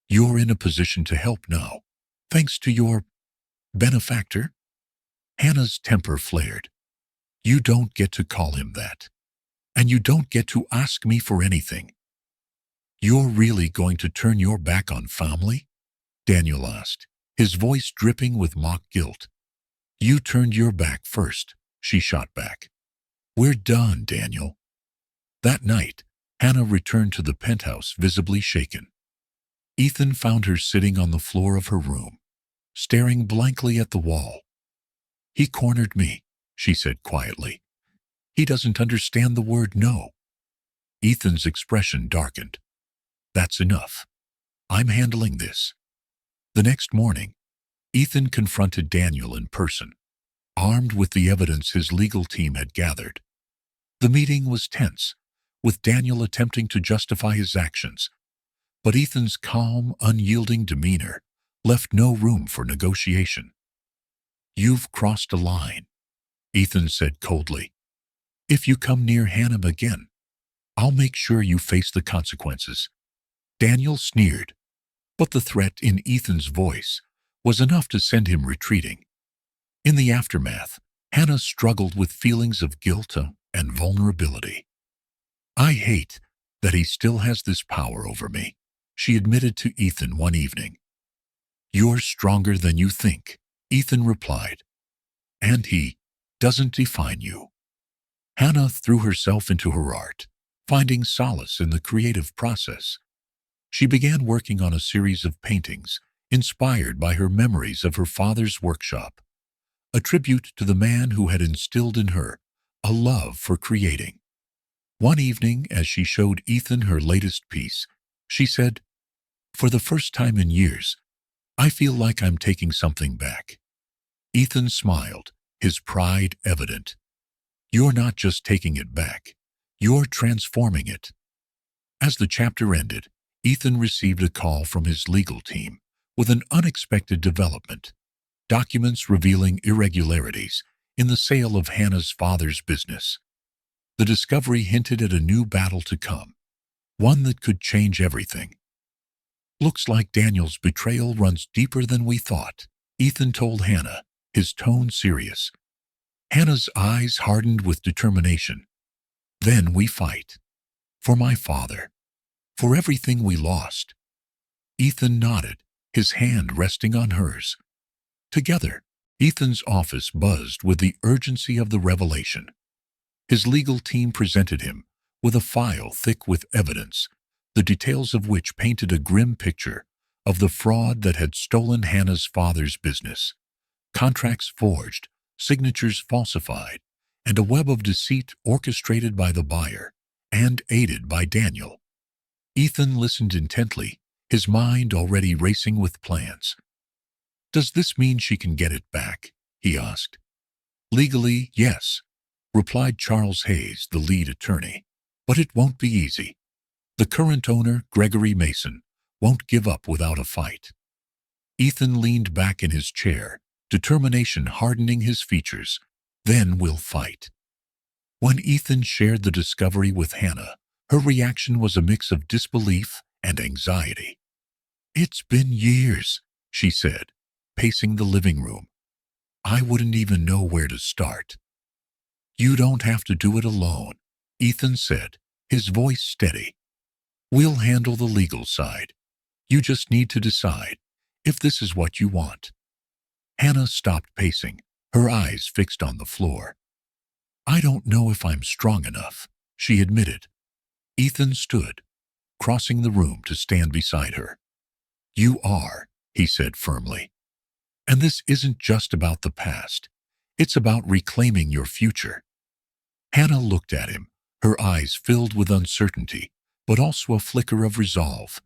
"You're in a position to help now, thanks to your benefactor." Hannah's temper flared. "You don't get to call him that. And you don't get to ask me for anything." "You're really going to turn your back on family?" Daniel asked, his voice dripping with mock guilt. "You turned your back first," she shot back. "We're done, Daniel." That night, Hannah returned to the penthouse visibly shaken. Ethan found her sitting on the floor of her room, staring blankly at the wall. "He cornered me," she said quietly. "He doesn't understand the word no." Ethan's expression darkened. "That's enough. I'm handling this." The next morning, Ethan confronted Daniel in person, armed with the evidence his legal team had gathered. The meeting was tense, with Daniel attempting to justify his actions, but Ethan's calm, unyielding demeanor left no room for negotiation. "You've crossed a line," Ethan said coldly. "If you come near Hannah again, I'll make sure you face the consequences." Daniel sneered, but the threat in Ethan's voice was enough to send him retreating. In the aftermath, Hannah struggled with feelings of guilt and vulnerability. "I hate that he still has this power over me," she admitted to Ethan one evening. "You're stronger than you think," Ethan replied. "And he doesn't define you." Hannah threw herself into her art, finding solace in the creative process. She began working on a series of paintings inspired by her memories of her father's workshop, a tribute to the man who had instilled in her a love for creating. One evening, as she showed Ethan her latest piece, she said, "For the first time in years, I feel like I'm taking something back." Ethan smiled, his pride evident. "You're not just taking it back, you're transforming it." As the chapter ended, Ethan received a call from his legal team with an unexpected development: documents revealing irregularities in the sale of Hannah's father's business. The discovery hinted at a new battle to come, one that could change everything. "Looks like Daniel's betrayal runs deeper than we thought," Ethan told Hannah, his tone serious. Hannah's eyes hardened with determination. "Then we fight. For my father. For everything we lost." Ethan nodded, his hand resting on hers. Together, Ethan's office buzzed with the urgency of the revelation. His legal team presented him with a file thick with evidence, the details of which painted a grim picture of the fraud that had stolen Hannah's father's business. Contracts forged, signatures falsified, and a web of deceit orchestrated by the buyer and aided by Daniel. Ethan listened intently, his mind already racing with plans. "Does this mean she can get it back?" he asked. "Legally, yes," replied Charles Hayes, the lead attorney. "But it won't be easy. The current owner, Gregory Mason, won't give up without a fight." Ethan leaned back in his chair, determination hardening his features. "Then we'll fight." When Ethan shared the discovery with Hannah, her reaction was a mix of disbelief and anxiety. "It's been years," she said, pacing the living room. "I wouldn't even know where to start." "You don't have to do it alone," Ethan said, his voice steady. "We'll handle the legal side. You just need to decide if this is what you want." Hannah stopped pacing, her eyes fixed on the floor. "I don't know if I'm strong enough," she admitted. Ethan stood, crossing the room to stand beside her. "You are," he said firmly. "And this isn't just about the past. It's about reclaiming your future." Hannah looked at him, her eyes filled with uncertainty, but also a flicker of resolve.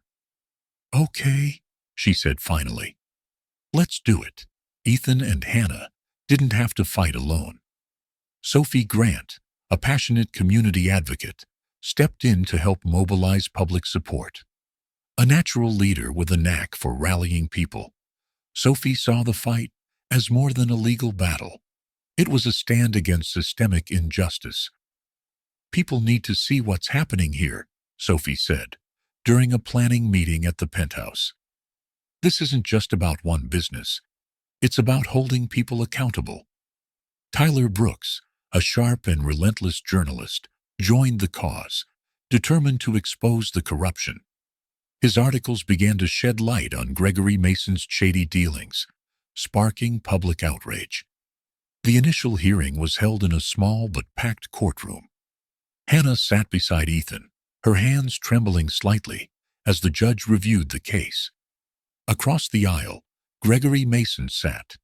"Okay," she said finally. "Let's do it." Ethan and Hannah didn't have to fight alone. Sophie Grant, a passionate community advocate, stepped in to help mobilize public support. A natural leader with a knack for rallying people, Sophie saw the fight as more than a legal battle. It was a stand against systemic injustice. "People need to see what's happening here," Sophie said, during a planning meeting at the penthouse. "This isn't just about one business. It's about holding people accountable." Tyler Brooks, a sharp and relentless journalist, joined the cause, determined to expose the corruption. His articles began to shed light on Gregory Mason's shady dealings, sparking public outrage. The initial hearing was held in a small but packed courtroom. Hannah sat beside Ethan, her hands trembling slightly as the judge reviewed the case. Across the aisle, Gregory Mason sat,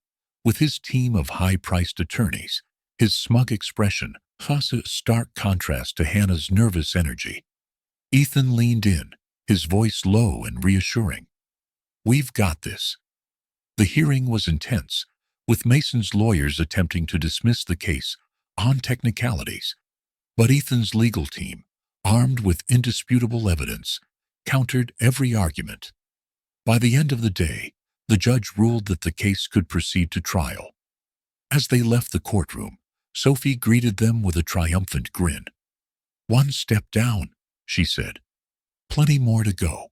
with his team of high-priced attorneys, his smug expression thus a stark contrast to Hannah's nervous energy. Ethan leaned in, his voice low and reassuring. "We've got this." The hearing was intense, with Mason's lawyers attempting to dismiss the case on technicalities. But Ethan's legal team, armed with indisputable evidence, countered every argument. By the end of the day, the judge ruled that the case could proceed to trial. As they left the courtroom, Sophie greeted them with a triumphant grin. "One step down," she said. "Plenty more to go."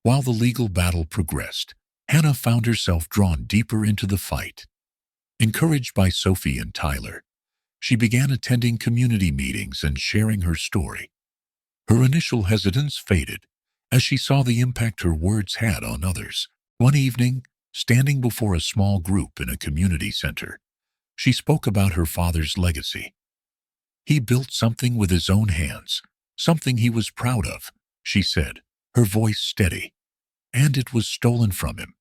While the legal battle progressed, Hannah found herself drawn deeper into the fight. Encouraged by Sophie and Tyler, she began attending community meetings and sharing her story. Her initial hesitance faded as she saw the impact her words had on others. One evening, standing before a small group in a community center, she spoke about her father's legacy. "He built something with his own hands, something he was proud of," she said, her voice steady. "And it was stolen from him,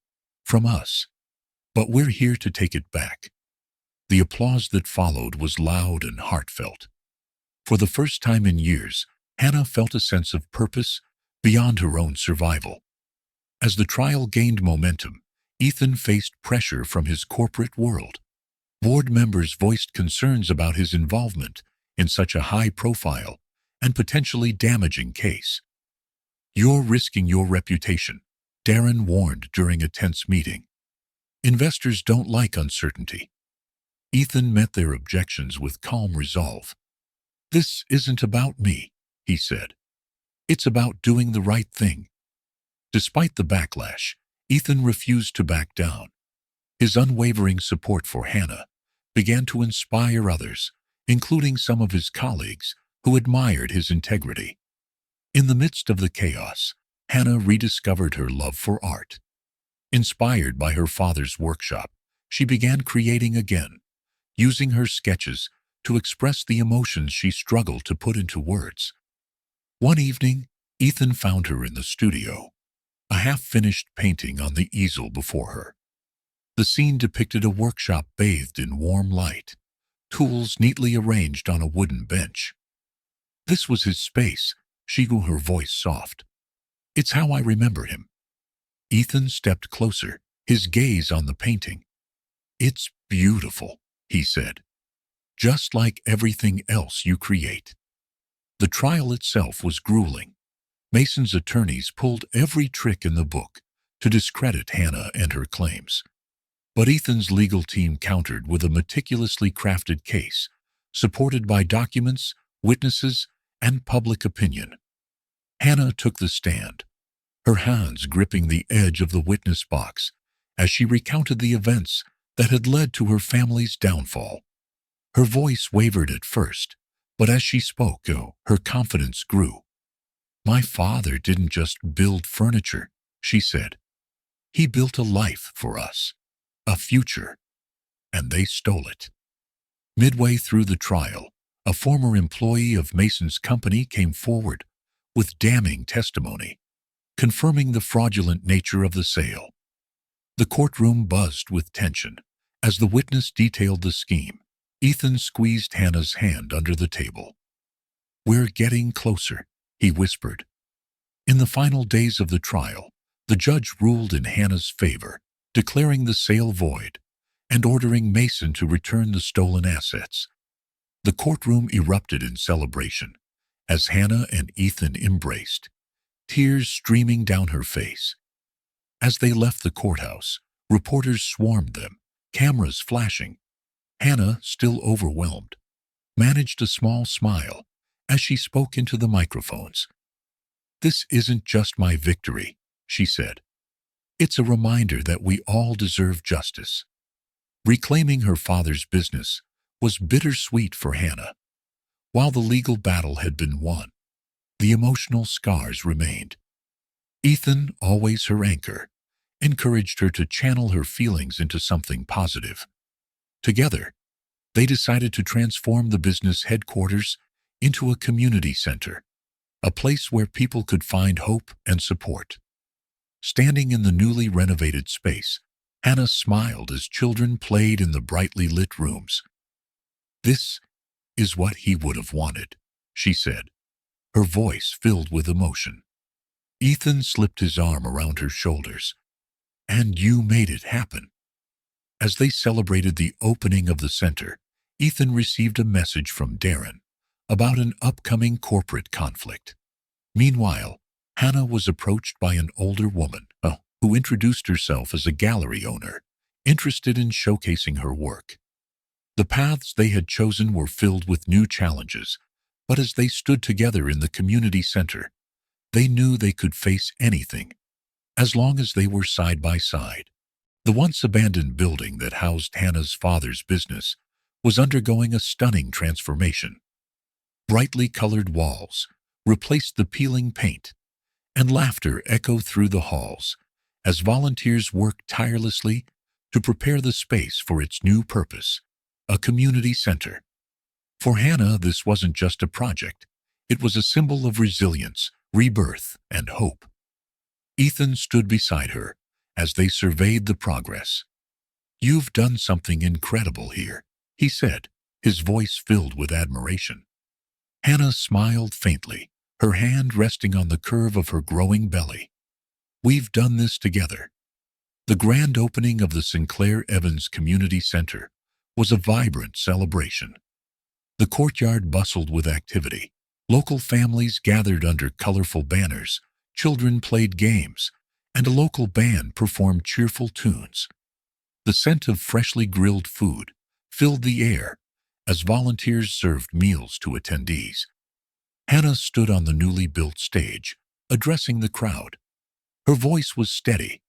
from us. But we're here to take it back." The applause that followed was loud and heartfelt. For the first time in years, Hannah felt a sense of purpose beyond her own survival. As the trial gained momentum, Ethan faced pressure from his corporate world. Board members voiced concerns about his involvement in such a high-profile and potentially damaging case. "You're risking your reputation," Darren warned during a tense meeting. "Investors don't like uncertainty." Ethan met their objections with calm resolve. "This isn't about me," he said. "It's about doing the right thing." Despite the backlash, Ethan refused to back down. His unwavering support for Hannah began to inspire others, including some of his colleagues who admired his integrity. In the midst of the chaos, Hannah rediscovered her love for art. Inspired by her father's workshop, she began creating again, using her sketches to express the emotions she struggled to put into words. One evening, Ethan found her in the studio, a half-finished painting on the easel before her. The scene depicted a workshop bathed in warm light, tools neatly arranged on a wooden bench. "This was his space," she grew, her voice soft. "It's how I remember him." Ethan stepped closer, his gaze on the painting. "It's beautiful," he said. "Just like everything else you create." The trial itself was grueling. Mason's attorneys pulled every trick in the book to discredit Hannah and her claims. But Ethan's legal team countered with a meticulously crafted case, supported by documents, witnesses, and public opinion. Hannah took the stand, her hands gripping the edge of the witness box as she recounted the events that had led to her family's downfall. Her voice wavered at first, but as she spoke, her confidence grew. "My father didn't just build furniture," she said. "He built a life for us, a future, and they stole it." Midway through the trial, a former employee of Mason's company came forward with damning testimony, confirming the fraudulent nature of the sale. The courtroom buzzed with tension as the witness detailed the scheme. Ethan squeezed Hannah's hand under the table. "We're getting closer," he whispered. In the final days of the trial, the judge ruled in Hannah's favor, declaring the sale void and ordering Mason to return the stolen assets. The courtroom erupted in celebration as Hannah and Ethan embraced, tears streaming down her face. As they left the courthouse, Reporters swarmed them, cameras flashing. Hannah, still overwhelmed, managed a small smile as she spoke into the microphones. "This isn't just my victory," she said. "It's a reminder that we all deserve justice." Reclaiming her father's business was bittersweet for Hannah. While the legal battle had been won, the emotional scars remained. Ethan, always her anchor, encouraged her to channel her feelings into something positive. Together, they decided to transform the business headquarters into a community center, a place where people could find hope and support. Standing in the newly renovated space, Hannah smiled as children played in the brightly lit rooms. "This is what he would have wanted," she said, her voice filled with emotion. Ethan slipped his arm around her shoulders. "And you made it happen." As they celebrated the opening of the center, Ethan received a message from Darren about an upcoming corporate conflict. Meanwhile, Hannah was approached by an older woman who introduced herself as a gallery owner, interested in showcasing her work. The paths they had chosen were filled with new challenges, but as they stood together in the community center, they knew they could face anything, as long as they were side by side. The once abandoned building that housed Hannah's father's business was undergoing a stunning transformation. Brightly colored walls replaced the peeling paint, and laughter echoed through the halls as volunteers worked tirelessly to prepare the space for its new purpose, a community center. For Hannah, this wasn't just a project. It was a symbol of resilience, rebirth, and hope. Ethan stood beside her as they surveyed the progress. "You've done something incredible here," he said, his voice filled with admiration. Hannah smiled faintly, her hand resting on the curve of her growing belly. "We've done this together." The grand opening of the Sinclair Evans Community Center was a vibrant celebration. The courtyard bustled with activity. Local families gathered under colorful banners, children played games, and a local band performed cheerful tunes. The scent of freshly grilled food filled the air as volunteers served meals to attendees. Hannah stood on the newly built stage, addressing the crowd. Her voice was steady,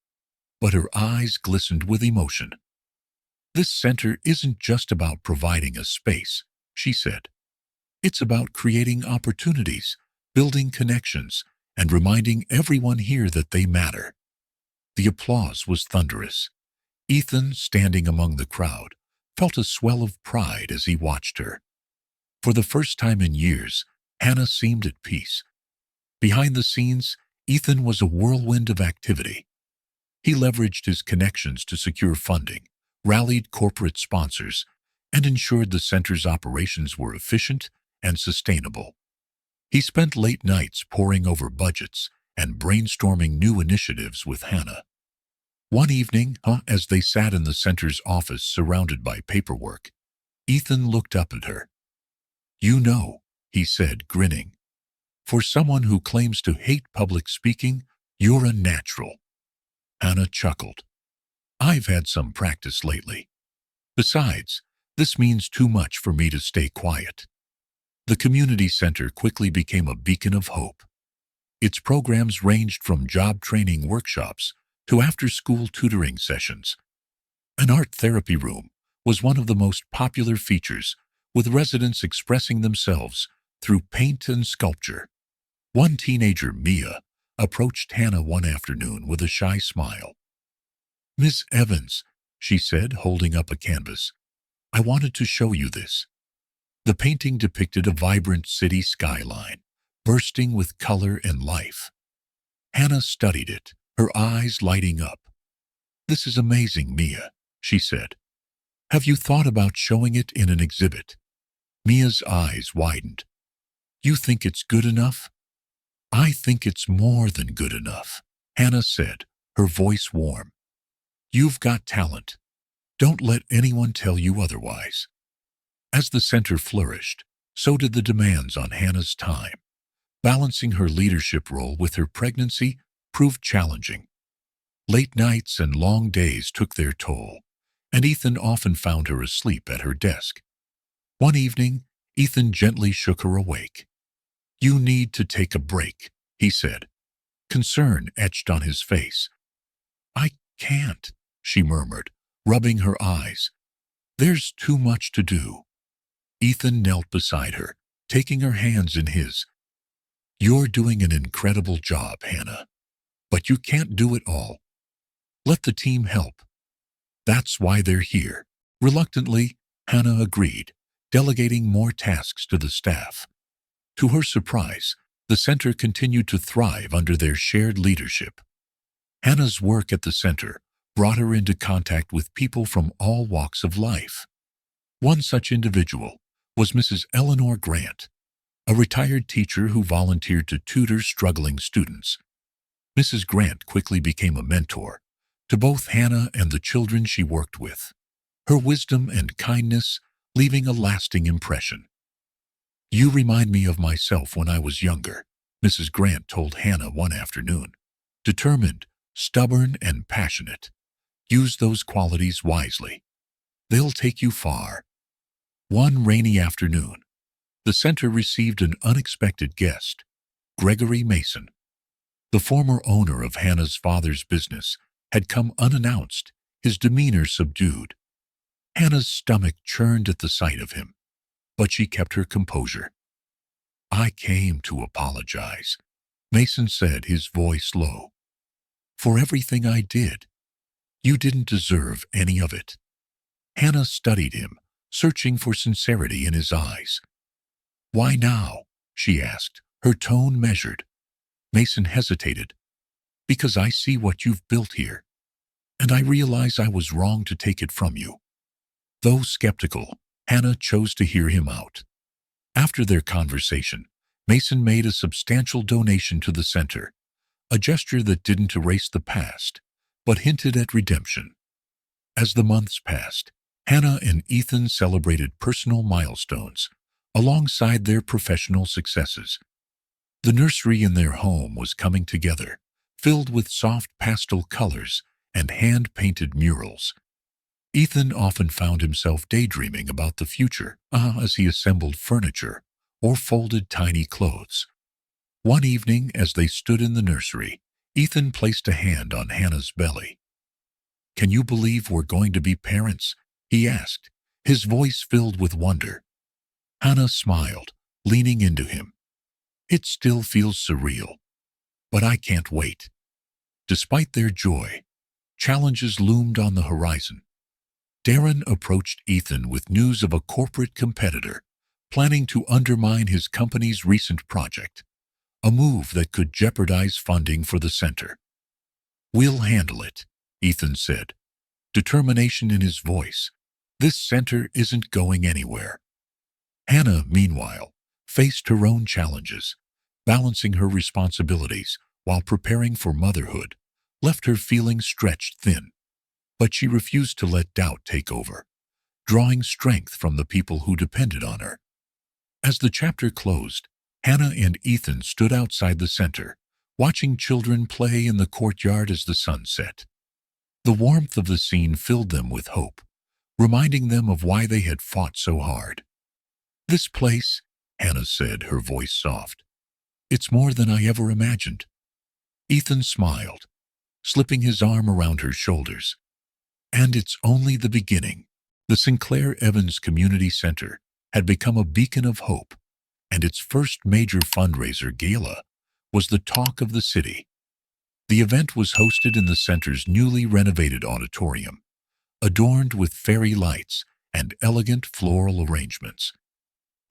but her eyes glistened with emotion. "This center isn't just about providing a space," she said. "It's about creating opportunities, building connections, and reminding everyone here that they matter." The applause was thunderous. Ethan, standing among the crowd, felt a swell of pride as he watched her. For the first time in years, Hannah seemed at peace. Behind the scenes, Ethan was a whirlwind of activity. He leveraged his connections to secure funding, rallied corporate sponsors, and ensured the center's operations were efficient and sustainable. He spent late nights poring over budgets and brainstorming new initiatives with Hannah. One evening, as they sat in the center's office surrounded by paperwork, Ethan looked up at her. "You know," he said, grinning, "for someone who claims to hate public speaking, you're a natural." Hannah chuckled. "I've had some practice lately. Besides, this means too much for me to stay quiet." The community center quickly became a beacon of hope. Its programs ranged from job training workshops to after-school tutoring sessions. An art therapy room was one of the most popular features, with residents expressing themselves through paint and sculpture. One teenager, Mia, approached Hannah one afternoon with a shy smile. "Miss Evans," she said, holding up a canvas, "I wanted to show you this." The painting depicted a vibrant city skyline, bursting with color and life. Hannah studied it, her eyes lighting up. "This is amazing, Mia," she said. "Have you thought about showing it in an exhibit?" Mia's eyes widened. "You think it's good enough?" "I think it's more than good enough," Hannah said, her voice warm. "You've got talent. Don't let anyone tell you otherwise." As the center flourished, so did the demands on Hannah's time. Balancing her leadership role with her pregnancy proved challenging. Late nights and long days took their toll, and Ethan often found her asleep at her desk. One evening, Ethan gently shook her awake. "You need to take a break," he said, concern etched on his face. "I can't," she murmured, rubbing her eyes. "There's too much to do." Ethan knelt beside her, taking her hands in his. "You're doing an incredible job, Hannah. But you can't do it all. Let the team help. That's why they're here." Reluctantly, Hannah agreed, delegating more tasks to the staff. To her surprise, the center continued to thrive under their shared leadership. Hannah's work at the center brought her into contact with people from all walks of life. One such individual was Mrs. Eleanor Grant, a retired teacher who volunteered to tutor struggling students. Mrs. Grant quickly became a mentor to both Hannah and the children she worked with, her wisdom and kindness leaving a lasting impression. "You remind me of myself when I was younger," Mrs. Grant told Hannah one afternoon. "Determined, stubborn, and passionate. Use those qualities wisely. They'll take you far." One rainy afternoon, the center received an unexpected guest, Gregory Mason. The former owner of Hannah's father's business had come unannounced, his demeanor subdued. Hannah's stomach churned at the sight of him, but she kept her composure. "I came to apologize," Mason said, his voice low. "For everything I did. You didn't deserve any of it." Hannah studied him, searching for sincerity in his eyes. "Why now?" she asked, her tone measured. Mason hesitated. "Because I see what you've built here, and I realize I was wrong to take it from you." Though skeptical, Hannah chose to hear him out. After their conversation, Mason made a substantial donation to the center, a gesture that didn't erase the past, but hinted at redemption. As the months passed, Hannah and Ethan celebrated personal milestones alongside their professional successes. The nursery in their home was coming together, filled with soft pastel colors and hand-painted murals. Ethan often found himself daydreaming about the future as he assembled furniture or folded tiny clothes. One evening, as they stood in the nursery, Ethan placed a hand on Hannah's belly. "Can you believe we're going to be parents?" he asked, his voice filled with wonder. Hannah smiled, leaning into him. "It still feels surreal, but I can't wait." Despite their joy, challenges loomed on the horizon. Darren approached Ethan with news of a corporate competitor planning to undermine his company's recent project, a move that could jeopardize funding for the center. "We'll handle it," Ethan said, determination in his voice. "This center isn't going anywhere." Hannah, meanwhile, faced her own challenges. Balancing her responsibilities while preparing for motherhood left her feeling stretched thin. But she refused to let doubt take over, drawing strength from the people who depended on her. As the chapter closed, Hannah and Ethan stood outside the center, watching children play in the courtyard as the sun set. The warmth of the scene filled them with hope, reminding them of why they had fought so hard. "This place," Hannah said, her voice soft, "it's more than I ever imagined." Ethan smiled, slipping his arm around her shoulders. "And it's only the beginning." The Sinclair Evans Community Center had become a beacon of hope, and its first major fundraiser gala was the talk of the city. The event was hosted in the center's newly renovated auditorium, adorned with fairy lights and elegant floral arrangements.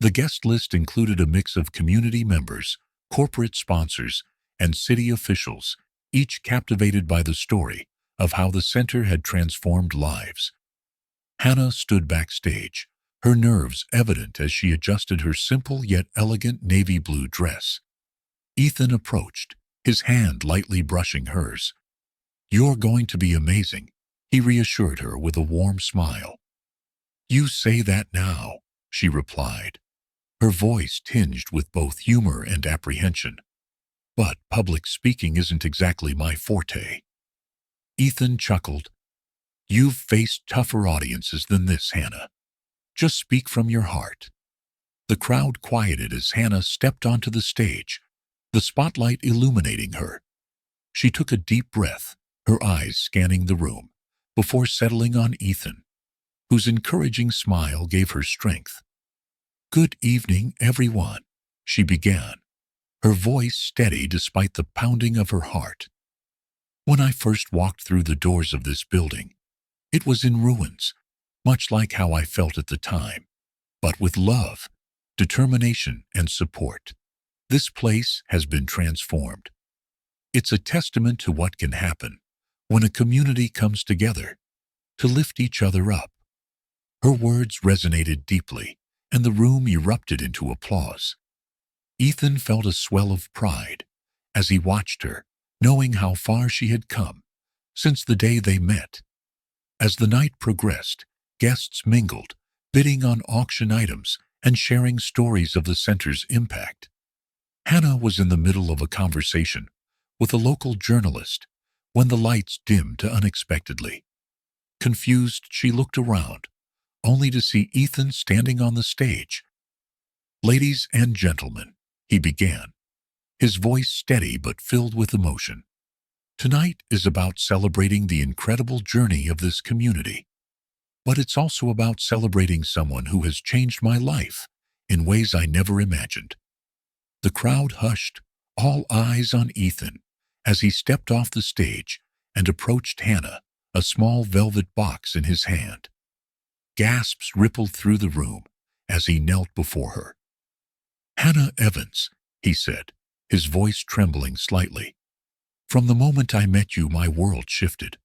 The guest list included a mix of community members, corporate sponsors, and city officials, each captivated by the story of how the center had transformed lives. Hannah stood backstage, her nerves evident as she adjusted her simple yet elegant navy blue dress. Ethan approached, his hand lightly brushing hers. "You're going to be amazing," he reassured her with a warm smile. "You say that now," she replied, her voice tinged with both humor and apprehension. "But public speaking isn't exactly my forte." Ethan chuckled. You've faced tougher audiences than this, Hannah. Just speak from your heart. The crowd quieted as Hannah stepped onto the stage, the spotlight illuminating her. She took a deep breath, her eyes scanning the room, before settling on Ethan, whose encouraging smile gave her strength. Good evening, everyone, she began, her voice steady despite the pounding of her heart. When I first walked through the doors of this building, it was in ruins, much like how I felt at the time, but with love, determination, and support. This place has been transformed. It's a testament to what can happen when a community comes together to lift each other up. Her words resonated deeply, and the room erupted into applause. Ethan felt a swell of pride as he watched her, knowing how far she had come since the day they met. As the night progressed, guests mingled, bidding on auction items and sharing stories of the center's impact. Hannah was in the middle of a conversation with a local journalist when the lights dimmed unexpectedly. Confused, she looked around, only to see Ethan standing on the stage. Ladies and gentlemen, he began, his voice steady but filled with emotion. Tonight is about celebrating the incredible journey of this community. But it's also about celebrating someone who has changed my life in ways I never imagined. The crowd hushed, all eyes on Ethan, as he stepped off the stage and approached Hannah, a small velvet box in his hand. Gasps rippled through the room as he knelt before her. Hannah Evans, he said, his voice trembling slightly. From the moment I met you, my world shifted.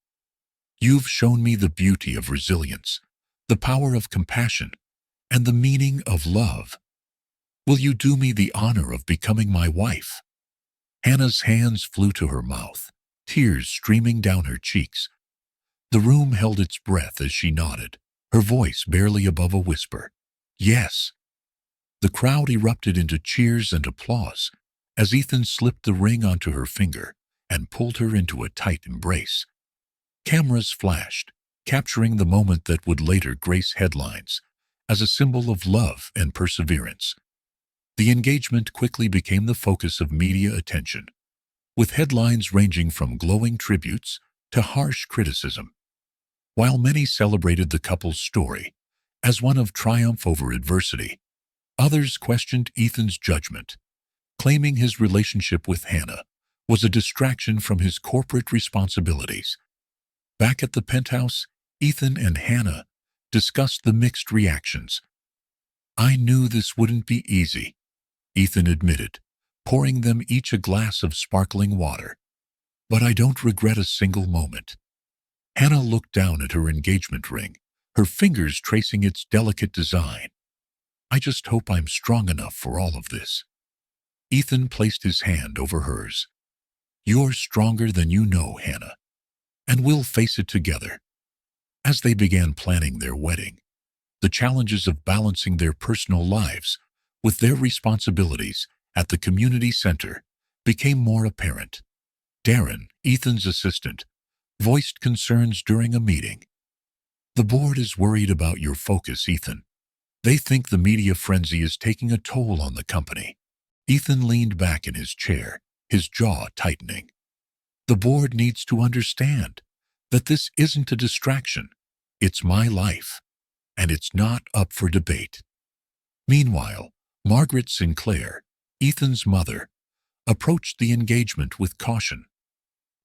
You've shown me the beauty of resilience, the power of compassion, and the meaning of love. Will you do me the honor of becoming my wife? Hannah's hands flew to her mouth, tears streaming down her cheeks. The room held its breath as she nodded, her voice barely above a whisper. Yes. The crowd erupted into cheers and applause as Ethan slipped the ring onto her finger and pulled her into a tight embrace. Cameras flashed, capturing the moment that would later grace headlines as a symbol of love and perseverance. The engagement quickly became the focus of media attention, with headlines ranging from glowing tributes to harsh criticism. While many celebrated the couple's story as one of triumph over adversity, others questioned Ethan's judgment, claiming his relationship with Hannah was a distraction from his corporate responsibilities. Back at the penthouse, Ethan and Hannah discussed the mixed reactions. I knew this wouldn't be easy, Ethan admitted, pouring them each a glass of sparkling water. But I don't regret a single moment. Hannah looked down at her engagement ring, her fingers tracing its delicate design. I just hope I'm strong enough for all of this. Ethan placed his hand over hers. You're stronger than you know, Hannah, and we'll face it together. As they began planning their wedding, the challenges of balancing their personal lives with their responsibilities at the community center became more apparent. Darren, Ethan's assistant, voiced concerns during a meeting. The board is worried about your focus, Ethan. They think the media frenzy is taking a toll on the company. Ethan leaned back in his chair, his jaw tightening. The board needs to understand that this isn't a distraction. It's my life, and it's not up for debate. Meanwhile, Margaret Sinclair, Ethan's mother, approached the engagement with caution.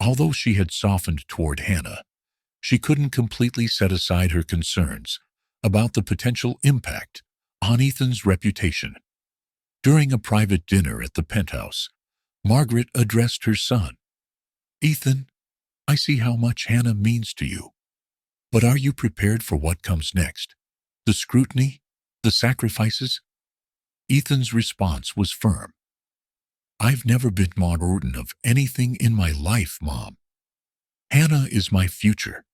Although she had softened toward Hannah, she couldn't completely set aside her concerns about the potential impact on Ethan's reputation. During a private dinner at the penthouse, Margaret addressed her son. Ethan, I see how much Hannah means to you. But are you prepared for what comes next? The scrutiny? The sacrifices? Ethan's response was firm. I've never been more certain of anything in my life, Mom. Hannah is my future.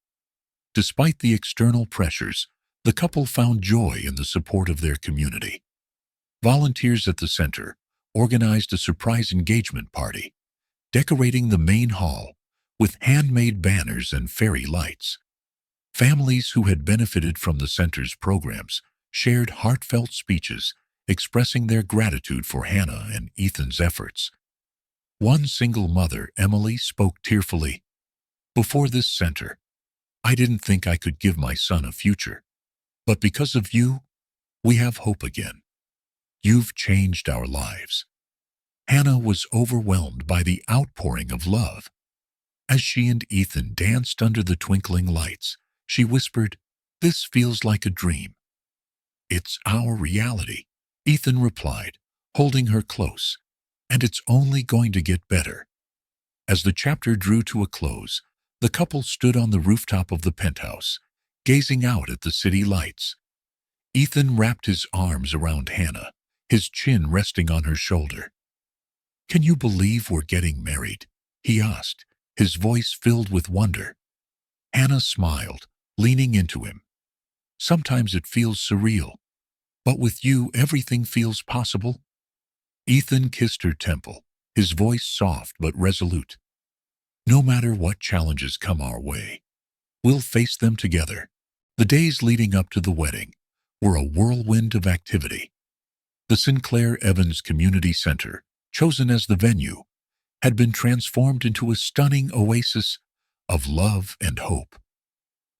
Despite the external pressures, the couple found joy in the support of their community. Volunteers at the center organized a surprise engagement party, decorating the main hall with handmade banners and fairy lights. Families who had benefited from the center's programs shared heartfelt speeches expressing their gratitude for Hannah and Ethan's efforts. One single mother, Emily, spoke tearfully, "Before this center, I didn't think I could give my son a future. But because of you, we have hope again. You've changed our lives." Hannah was overwhelmed by the outpouring of love. As she and Ethan danced under the twinkling lights, she whispered, "This feels like a dream." "It's our reality," Ethan replied, holding her close, "and it's only going to get better." As the chapter drew to a close, the couple stood on the rooftop of the penthouse, gazing out at the city lights. Ethan wrapped his arms around Hannah, his chin resting on her shoulder. "Can you believe we're getting married?" he asked, his voice filled with wonder. Hannah smiled, leaning into him. "Sometimes it feels surreal, but with you everything feels possible." Ethan kissed her temple, his voice soft but resolute. "No matter what challenges come our way, we'll face them together." The days leading up to the wedding were a whirlwind of activity. The Sinclair Evans Community Center, chosen as the venue, had been transformed into a stunning oasis of love and hope.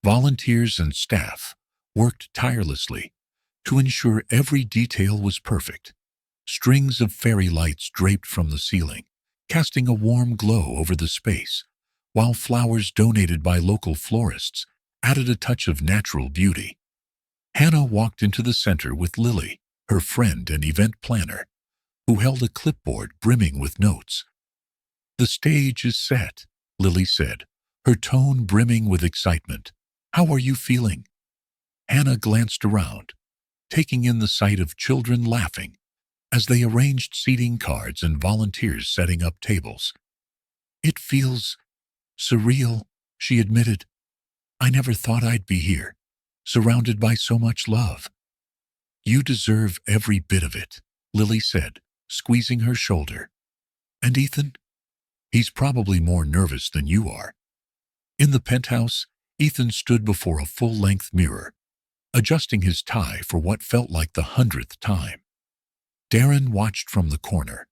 Volunteers and staff worked tirelessly to ensure every detail was perfect. Strings of fairy lights draped from the ceiling, casting a warm glow over the space, while flowers donated by local florists added a touch of natural beauty. Hannah walked into the center with Lily, her friend and event planner, who held a clipboard brimming with notes. "The stage is set," Lily said, her tone brimming with excitement. "How are you feeling?" Hannah glanced around, taking in the sight of children laughing as they arranged seating cards and volunteers setting up tables. "It feels surreal," she admitted. "I never thought I'd be here, surrounded by so much love." "You deserve every bit of it," Lily said, squeezing her shoulder. "And Ethan? He's probably more nervous than you are." In the penthouse, Ethan stood before a full-length mirror, adjusting his tie for what felt like the 100th time. Darren watched from the corner,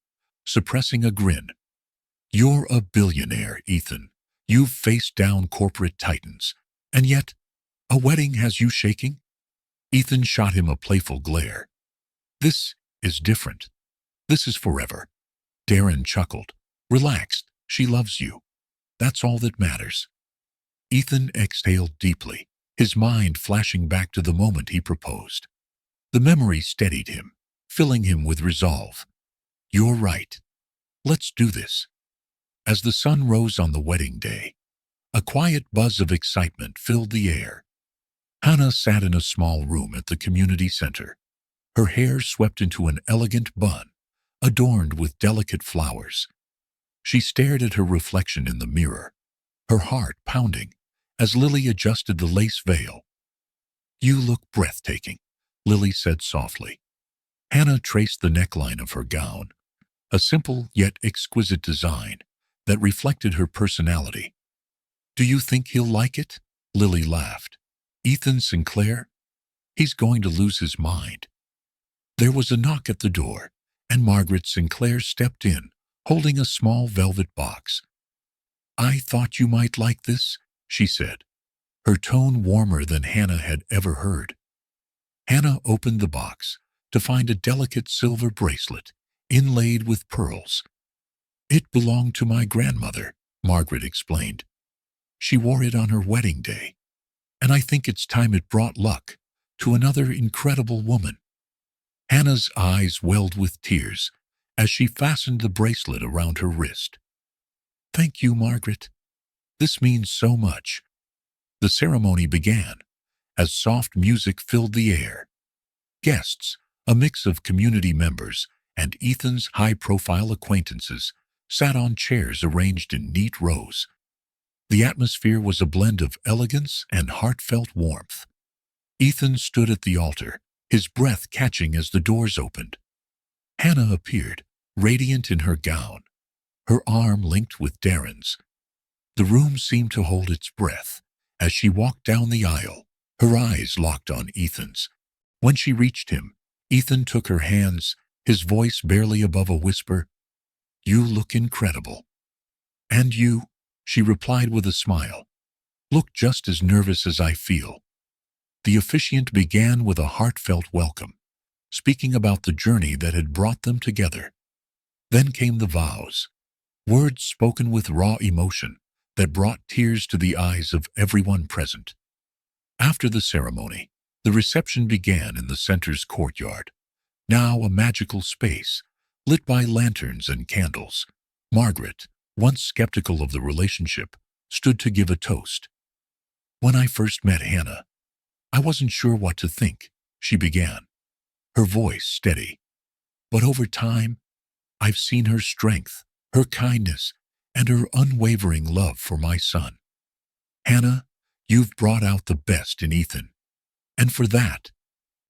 suppressing a grin. "You're a billionaire, Ethan. You've faced down corporate titans, and yet a wedding has you shaking?" Ethan shot him a playful glare. "This is different. This is forever." Darren chuckled. "Relaxed. She loves you. That's all that matters." Ethan exhaled deeply, his mind flashing back to the moment he proposed. The memory steadied him, filling him with resolve. "You're right. Let's do this." As the sun rose on the wedding day, a quiet buzz of excitement filled the air. Hannah sat in a small room at the community center, her hair swept into an elegant bun, adorned with delicate flowers. She stared at her reflection in the mirror, her heart pounding as Lily adjusted the lace veil. "You look breathtaking," Lily said softly. Hannah traced the neckline of her gown, a simple yet exquisite design that reflected her personality. "Do you think he'll like it?" Lily laughed. "Ethan Sinclair? He's going to lose his mind." There was a knock at the door, and Margaret Sinclair stepped in, holding a small velvet box. "I thought you might like this," she said, her tone warmer than Hannah had ever heard. Hannah opened the box to find a delicate silver bracelet inlaid with pearls. "It belonged to my grandmother," Margaret explained. "She wore it on her wedding day, and I think it's time it brought luck to another incredible woman." Hannah's eyes welled with tears as she fastened the bracelet around her wrist. "Thank you, Margaret. This means so much." The ceremony began as soft music filled the air. Guests, a mix of community members and Ethan's high-profile acquaintances, sat on chairs arranged in neat rows. The atmosphere was a blend of elegance and heartfelt warmth. Ethan stood at the altar, his breath catching as the doors opened. Hannah appeared, radiant in her gown, her arm linked with Darren's. The room seemed to hold its breath as she walked down the aisle, her eyes locked on Ethan's. When she reached him, Ethan took her hands, his voice barely above a whisper. "You look incredible." "And you," she replied with a smile, "look just as nervous as I feel." The officiant began with a heartfelt welcome, speaking about the journey that had brought them together. Then came the vows, words spoken with raw emotion that brought tears to the eyes of everyone present. After the ceremony, the reception began in the center's courtyard, now a magical space, lit by lanterns and candles. Margaret, once skeptical of the relationship, stood to give a toast. "When I first met Hannah, I wasn't sure what to think," she began, her voice steady. "But over time, I've seen her strength, her kindness, and her unwavering love for my son. Hannah, you've brought out the best in Ethan, and for that,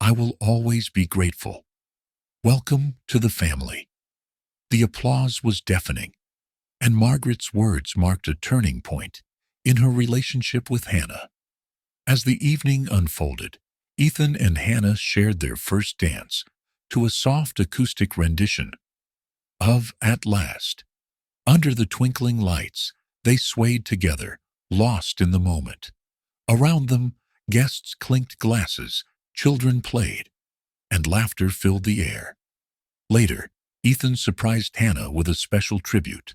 I will always be grateful. Welcome to the family." The applause was deafening, and Margaret's words marked a turning point in her relationship with Hannah. As the evening unfolded, Ethan and Hannah shared their first dance to a soft acoustic rendition of "At Last." Under the twinkling lights, they swayed together, lost in the moment. Around them, guests clinked glasses, children played, and laughter filled the air. Later, Ethan surprised Hannah with a special tribute.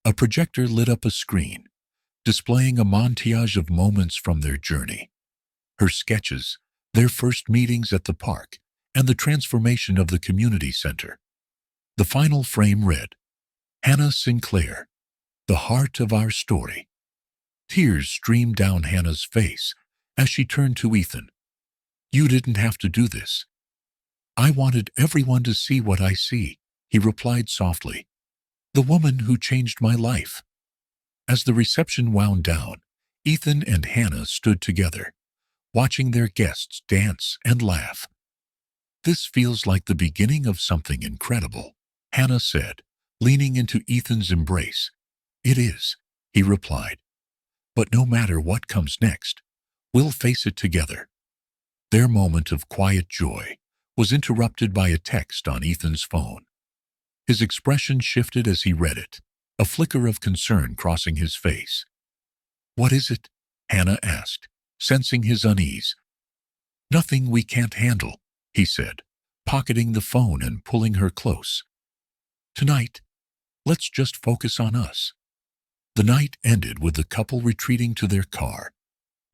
A projector lit up a screen, displaying a montage of moments from their journey. Her sketches, their first meetings at the park, and the transformation of the community center. The final frame read, "Hannah Sinclair, the heart of our story." Tears streamed down Hannah's face as she turned to Ethan. "You didn't have to do this." "I wanted everyone to see what I see," he replied softly. "The woman who changed my life." As the reception wound down, Ethan and Hannah stood together, watching their guests dance and laugh. "This feels like the beginning of something incredible," Hannah said, leaning into Ethan's embrace. "It is," he replied. "But no matter what comes next, we'll face it together." Their moment of quiet joy was interrupted by a text on Ethan's phone. His expression shifted as he read it, a flicker of concern crossing his face. "What is it?" Hannah asked, sensing his unease. "Nothing we can't handle," he said, pocketing the phone and pulling her close. "Tonight, let's just focus on us." The night ended with the couple retreating to their car,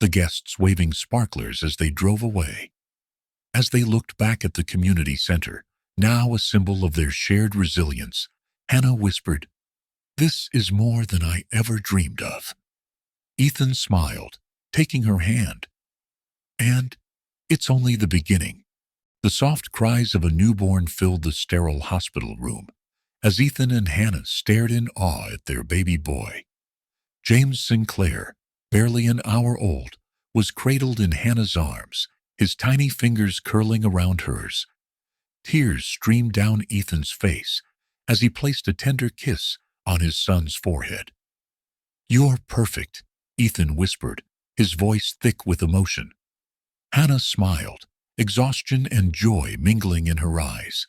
the guests waving sparklers as they drove away. As they looked back at the community center, now a symbol of their shared resilience, Hannah whispered, "This is more than I ever dreamed of." Ethan smiled, taking her hand. "And it's only the beginning." The soft cries of a newborn filled the sterile hospital room as Ethan and Hannah stared in awe at their baby boy. James Sinclair, barely an hour old, was cradled in Hannah's arms, his tiny fingers curling around hers. Tears streamed down Ethan's face as he placed a tender kiss on his son's forehead. "You're perfect," Ethan whispered, his voice thick with emotion. Hannah smiled, exhaustion and joy mingling in her eyes.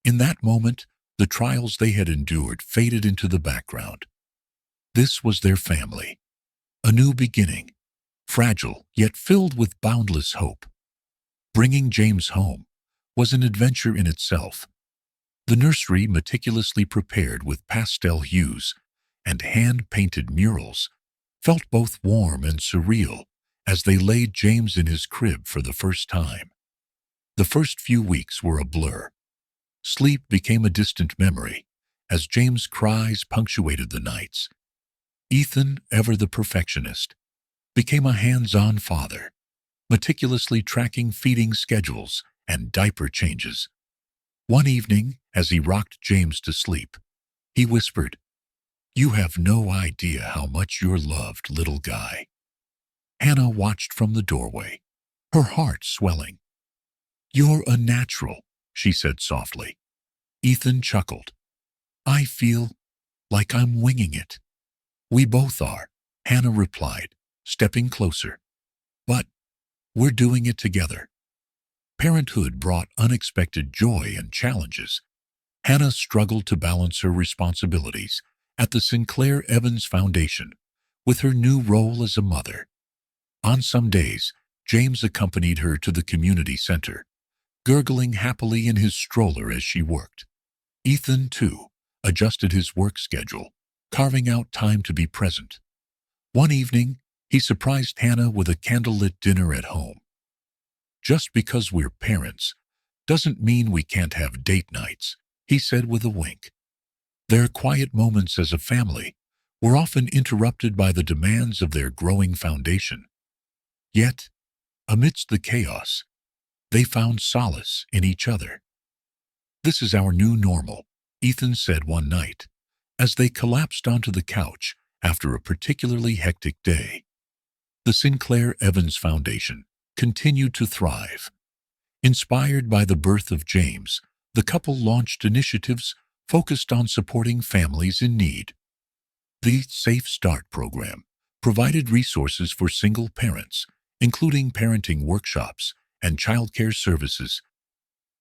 In that moment, the trials they had endured faded into the background. This was their family, a new beginning, fragile yet filled with boundless hope. Bringing James home was an adventure in itself. The nursery, meticulously prepared with pastel hues and hand-painted murals, felt both warm and surreal as they laid James in his crib for the first time. The first few weeks were a blur. Sleep became a distant memory as James' cries punctuated the nights. Ethan, ever the perfectionist, became a hands-on father, meticulously tracking feeding schedules and diaper changes. One evening, as he rocked James to sleep, he whispered, "You have no idea how much you're loved, little guy." Hannah watched from the doorway, her heart swelling. "You're a natural," she said softly. Ethan chuckled. "I feel like I'm winging it." We both are, Hannah replied, stepping closer. But we're doing it together. Parenthood brought unexpected joy and challenges. Hannah struggled to balance her responsibilities at the Sinclair Evans Foundation with her new role as a mother. On some days, James accompanied her to the community center, gurgling happily in his stroller as she worked. Ethan, too, adjusted his work schedule, carving out time to be present. One evening, he surprised Hannah with a candlelit dinner at home. Just because we're parents doesn't mean we can't have date nights, he said with a wink. Their quiet moments as a family were often interrupted by the demands of their growing foundation. Yet, amidst the chaos, they found solace in each other. "This is our new normal," Ethan said one night, as they collapsed onto the couch after a particularly hectic day. The Sinclair Evans Foundation continued to thrive. Inspired by the birth of James, the couple launched initiatives focused on supporting families in need. The Safe Start program provided resources for single parents, including parenting workshops and childcare services.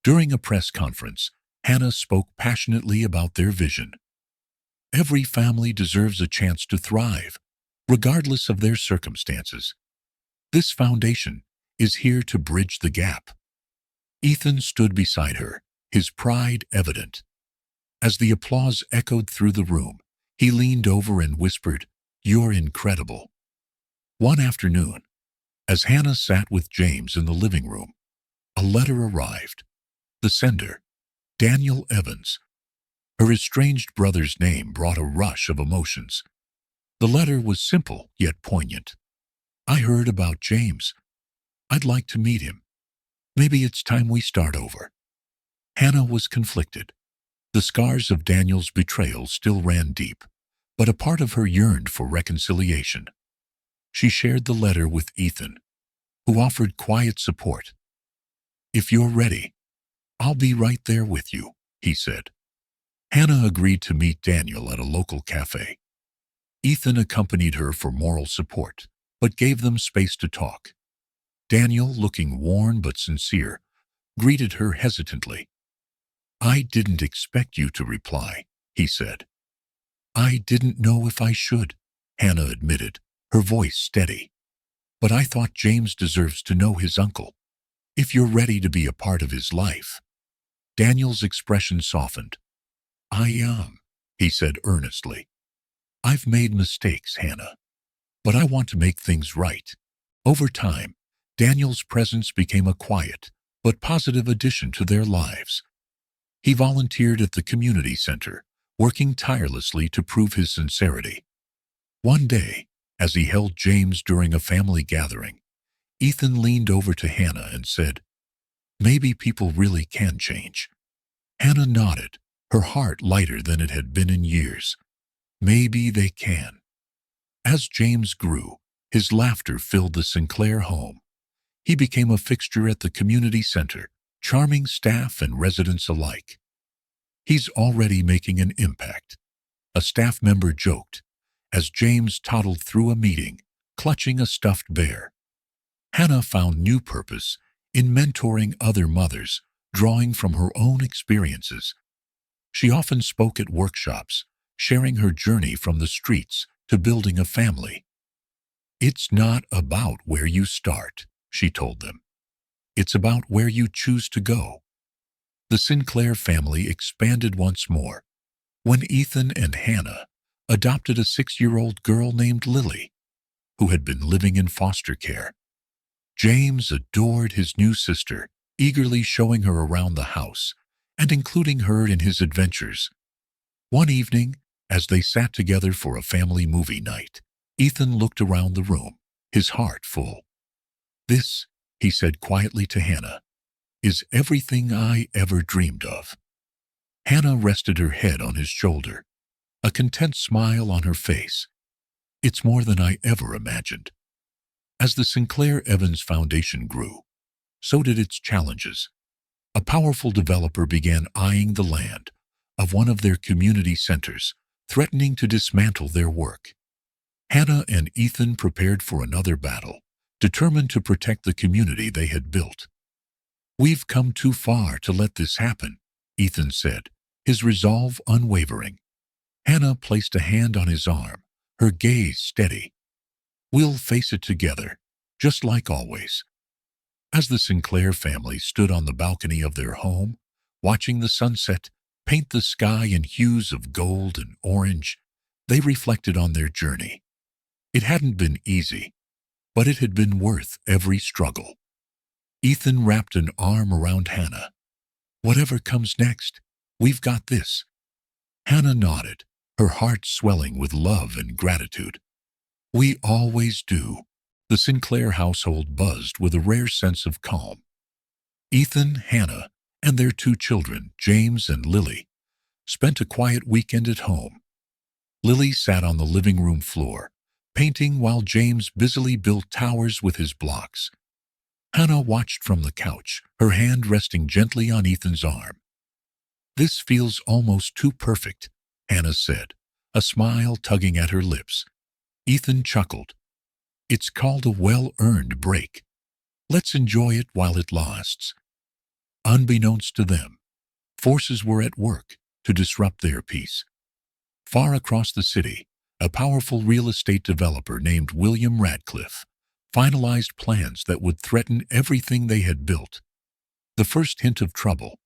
During a press conference, Hannah spoke passionately about their vision. Every family deserves a chance to thrive, regardless of their circumstances. This foundation is here to bridge the gap. Ethan stood beside her, his pride evident. As the applause echoed through the room, he leaned over and whispered, "You're incredible." One afternoon, as Hannah sat with James in the living room, a letter arrived. The sender, Daniel Evans. Her estranged brother's name brought a rush of emotions. The letter was simple yet poignant. "I heard about James. I'd like to meet him. Maybe it's time we start over." Hannah was conflicted. The scars of Daniel's betrayal still ran deep, but a part of her yearned for reconciliation. She shared the letter with Ethan, who offered quiet support. "If you're ready, I'll be right there with you," he said. Hannah agreed to meet Daniel at a local cafe. Ethan accompanied her for moral support, but gave them space to talk. Daniel, looking worn but sincere, greeted her hesitantly. "I didn't expect you to reply," he said. "I didn't know if I should," Hannah admitted, her voice steady. "But I thought James deserves to know his uncle. If you're ready to be a part of his life." Daniel's expression softened. "I am," he said earnestly. "I've made mistakes, Hannah, but I want to make things right." Over time, Daniel's presence became a quiet but positive addition to their lives. He volunteered at the community center, working tirelessly to prove his sincerity. One day, as he held James during a family gathering, Ethan leaned over to Hannah and said, "Maybe people really can change." Hannah nodded, her heart lighter than it had been in years. Maybe they can. As James grew, his laughter filled the Sinclair home. He became a fixture at the community center, charming staff and residents alike. "He's already making an impact," a staff member joked, as James toddled through a meeting, clutching a stuffed bear. Hannah found new purpose in mentoring other mothers, drawing from her own experiences. She often spoke at workshops, sharing her journey from the streets to building a family. "It's not about where you start," she told them. "It's about where you choose to go." The Sinclair family expanded once more when Ethan and Hannah adopted a 6-year-old girl named Lily, who had been living in foster care. James adored his new sister, eagerly showing her around the house and including her in his adventures. One evening, as they sat together for a family movie night, Ethan looked around the room, his heart full. "This," he said quietly to Hannah, "is everything I ever dreamed of." Hannah rested her head on his shoulder, a content smile on her face. "It's more than I ever imagined." As the Sinclair Evans Foundation grew, so did its challenges. A powerful developer began eyeing the land of one of their community centers, threatening to dismantle their work. Hannah and Ethan prepared for another battle, determined to protect the community they had built. "We've come too far to let this happen," Ethan said, his resolve unwavering. Hannah placed a hand on his arm, her gaze steady. "We'll face it together, just like always." As the Sinclair family stood on the balcony of their home, watching the sunset paint the sky in hues of gold and orange, they reflected on their journey. It hadn't been easy, but it had been worth every struggle. Ethan wrapped an arm around Hannah. "Whatever comes next, we've got this." Hannah nodded, her heart swelling with love and gratitude. "We always do." The Sinclair household buzzed with a rare sense of calm. Ethan, Hannah, and their two children, James and Lily, spent a quiet weekend at home. Lily sat on the living room floor, painting while James busily built towers with his blocks. Hannah watched from the couch, her hand resting gently on Ethan's arm. "This feels almost too perfect," Hannah said, a smile tugging at her lips. Ethan chuckled. "It's called a well-earned break. Let's enjoy it while it lasts." Unbeknownst to them, forces were at work to disrupt their peace. Far across the city, a powerful real estate developer named William Radcliffe finalized plans that would threaten everything they had built. The first hint of trouble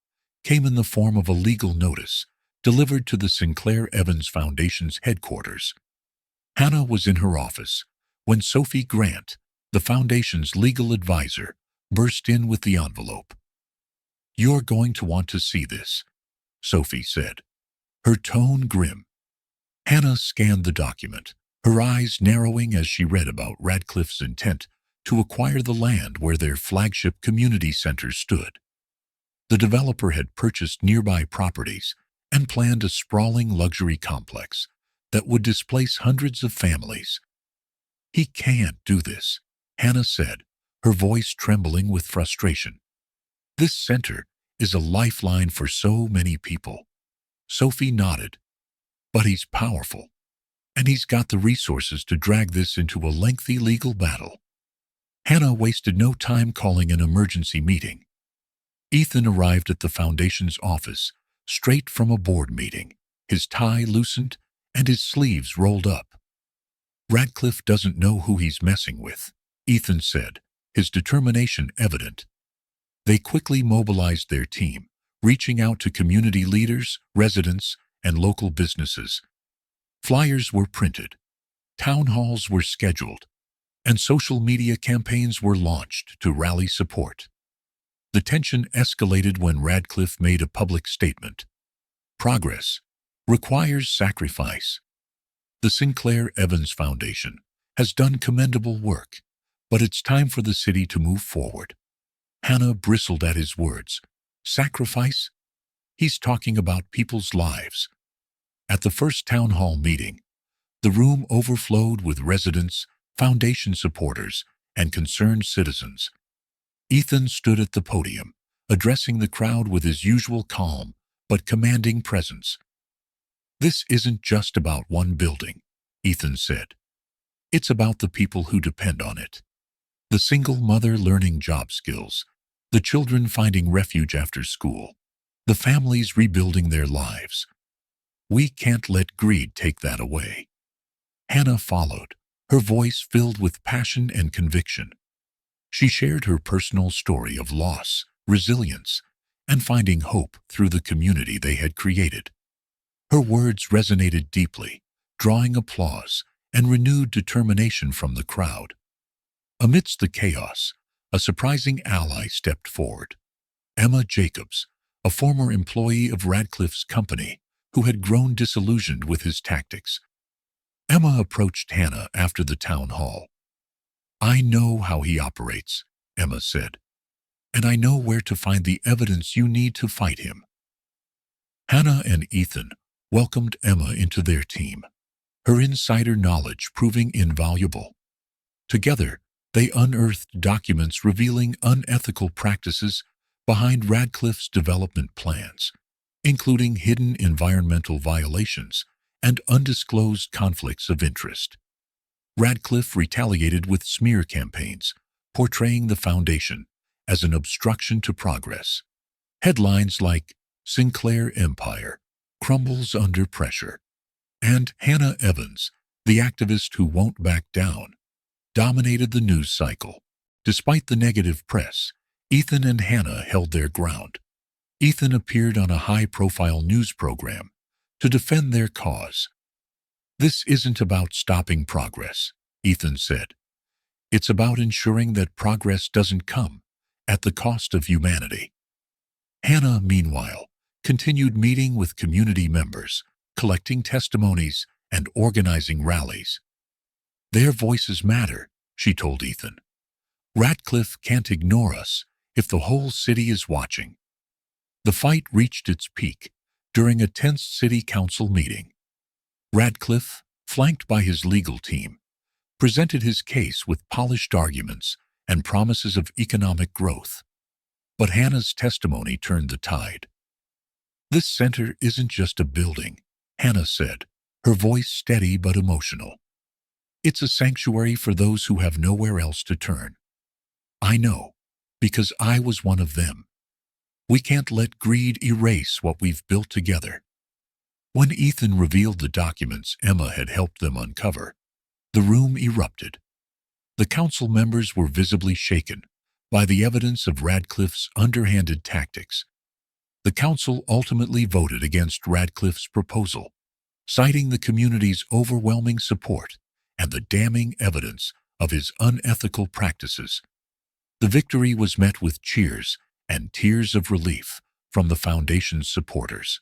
came in the form of a legal notice delivered to the Sinclair Evans Foundation's headquarters. Hannah was in her office when Sophie Grant, the foundation's legal advisor, burst in with the envelope. "You're going to want to see this," Sophie said, her tone grim. Hannah scanned the document, her eyes narrowing as she read about Radcliffe's intent to acquire the land where their flagship community center stood. The developer had purchased nearby properties and planned a sprawling luxury complex that would displace hundreds of families. "He can't do this," Hannah said, her voice trembling with frustration. "This center is a lifeline for so many people." Sophie nodded. "But he's powerful, and he's got the resources to drag this into a lengthy legal battle." Hannah wasted no time calling an emergency meeting. Ethan arrived at the foundation's office straight from a board meeting, his tie loosened and his sleeves rolled up. "Radcliffe doesn't know who he's messing with," Ethan said, his determination evident. They quickly mobilized their team, reaching out to community leaders, residents, and local businesses. Flyers were printed, town halls were scheduled, and social media campaigns were launched to rally support. The tension escalated when Radcliffe made a public statement. "Progress requires sacrifice. The Sinclair Evans Foundation has done commendable work, but it's time for the city to move forward." Hannah bristled at his words. "Sacrifice? He's talking about people's lives." At the first town hall meeting, the room overflowed with residents, foundation supporters, and concerned citizens. Ethan stood at the podium, addressing the crowd with his usual calm but commanding presence. "This isn't just about one building," Ethan said. "It's about the people who depend on it. The single mother learning job skills, the children finding refuge after school, the families rebuilding their lives. We can't let greed take that away." Hannah followed, her voice filled with passion and conviction. She shared her personal story of loss, resilience, and finding hope through the community they had created. Her words resonated deeply, drawing applause and renewed determination from the crowd. Amidst the chaos, a surprising ally stepped forward. Emma Jacobs, a former employee of Radcliffe's company who had grown disillusioned with his tactics. Emma approached Hannah after the town hall. "I know how he operates," Emma said, "and I know where to find the evidence you need to fight him." Hannah and Ethan welcomed Emma into their team, her insider knowledge proving invaluable. Together, they unearthed documents revealing unethical practices behind Radcliffe's development plans, including hidden environmental violations and undisclosed conflicts of interest. Radcliffe retaliated with smear campaigns, portraying the foundation as an obstruction to progress. Headlines like Sinclair Empire crumbles under pressure and Hannah Evans, the activist who won't back down, dominated the news cycle. Despite the negative press, Ethan and Hannah held their ground. Ethan appeared on a high-profile news program to defend their cause. "This isn't about stopping progress," Ethan said. "It's about ensuring that progress doesn't come at the cost of humanity." Hannah, meanwhile, continued meeting with community members, collecting testimonies and organizing rallies. "Their voices matter," she told Ethan. "Radcliffe can't ignore us if the whole city is watching." The fight reached its peak during a tense city council meeting. Radcliffe, flanked by his legal team, presented his case with polished arguments and promises of economic growth. But Hannah's testimony turned the tide. "This center isn't just a building," Hannah said, her voice steady but emotional. "It's a sanctuary for those who have nowhere else to turn. I know, because I was one of them. We can't let greed erase what we've built together." When Ethan revealed the documents Emma had helped them uncover, the room erupted. The council members were visibly shaken by the evidence of Radcliffe's underhanded tactics. The council ultimately voted against Radcliffe's proposal, citing the community's overwhelming support and the damning evidence of his unethical practices. The victory was met with cheers and tears of relief from the foundation's supporters.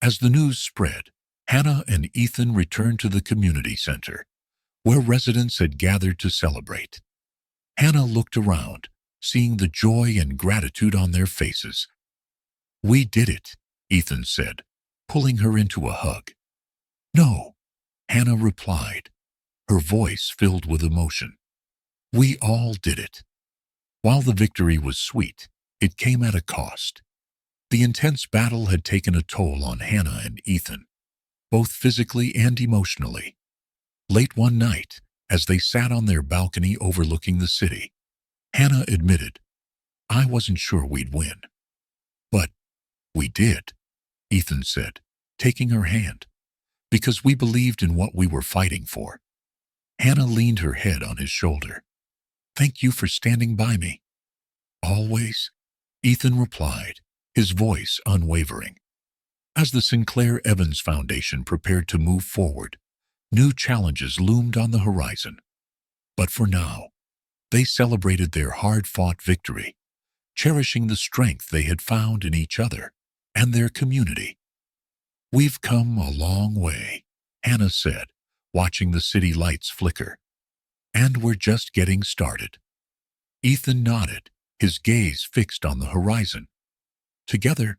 As the news spread, Hannah and Ethan returned to the community center, where residents had gathered to celebrate. Hannah looked around, seeing the joy and gratitude on their faces. "We did it," Ethan said, pulling her into a hug. "No," Hannah replied, her voice filled with emotion. "We all did it." While the victory was sweet, it came at a cost. The intense battle had taken a toll on Hannah and Ethan, both physically and emotionally. Late one night, as they sat on their balcony overlooking the city, Hannah admitted, "I wasn't sure we'd win." "But we did," Ethan said, taking her hand, "because we believed in what we were fighting for." Hannah leaned her head on his shoulder. "Thank you for standing by me." "Always," Ethan replied, his voice unwavering. As the Sinclair Evans Foundation prepared to move forward, new challenges loomed on the horizon. But for now, they celebrated their hard-fought victory, cherishing the strength they had found in each other and their community. "We've come a long way," Hannah said, watching the city lights flicker. "And we're just getting started." Ethan nodded, his gaze fixed on the horizon. Together,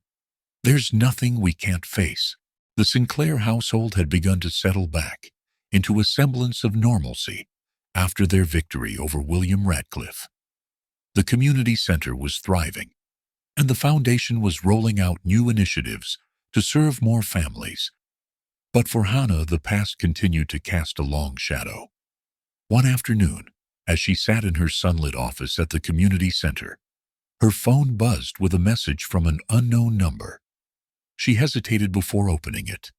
there's nothing we can't face. The Sinclair household had begun to settle back into a semblance of normalcy after their victory over William Radcliffe. The community center was thriving, and the foundation was rolling out new initiatives to serve more families. But for Hannah, the past continued to cast a long shadow. One afternoon, as she sat in her sunlit office at the community center, her phone buzzed with a message from an unknown number. She hesitated before opening it,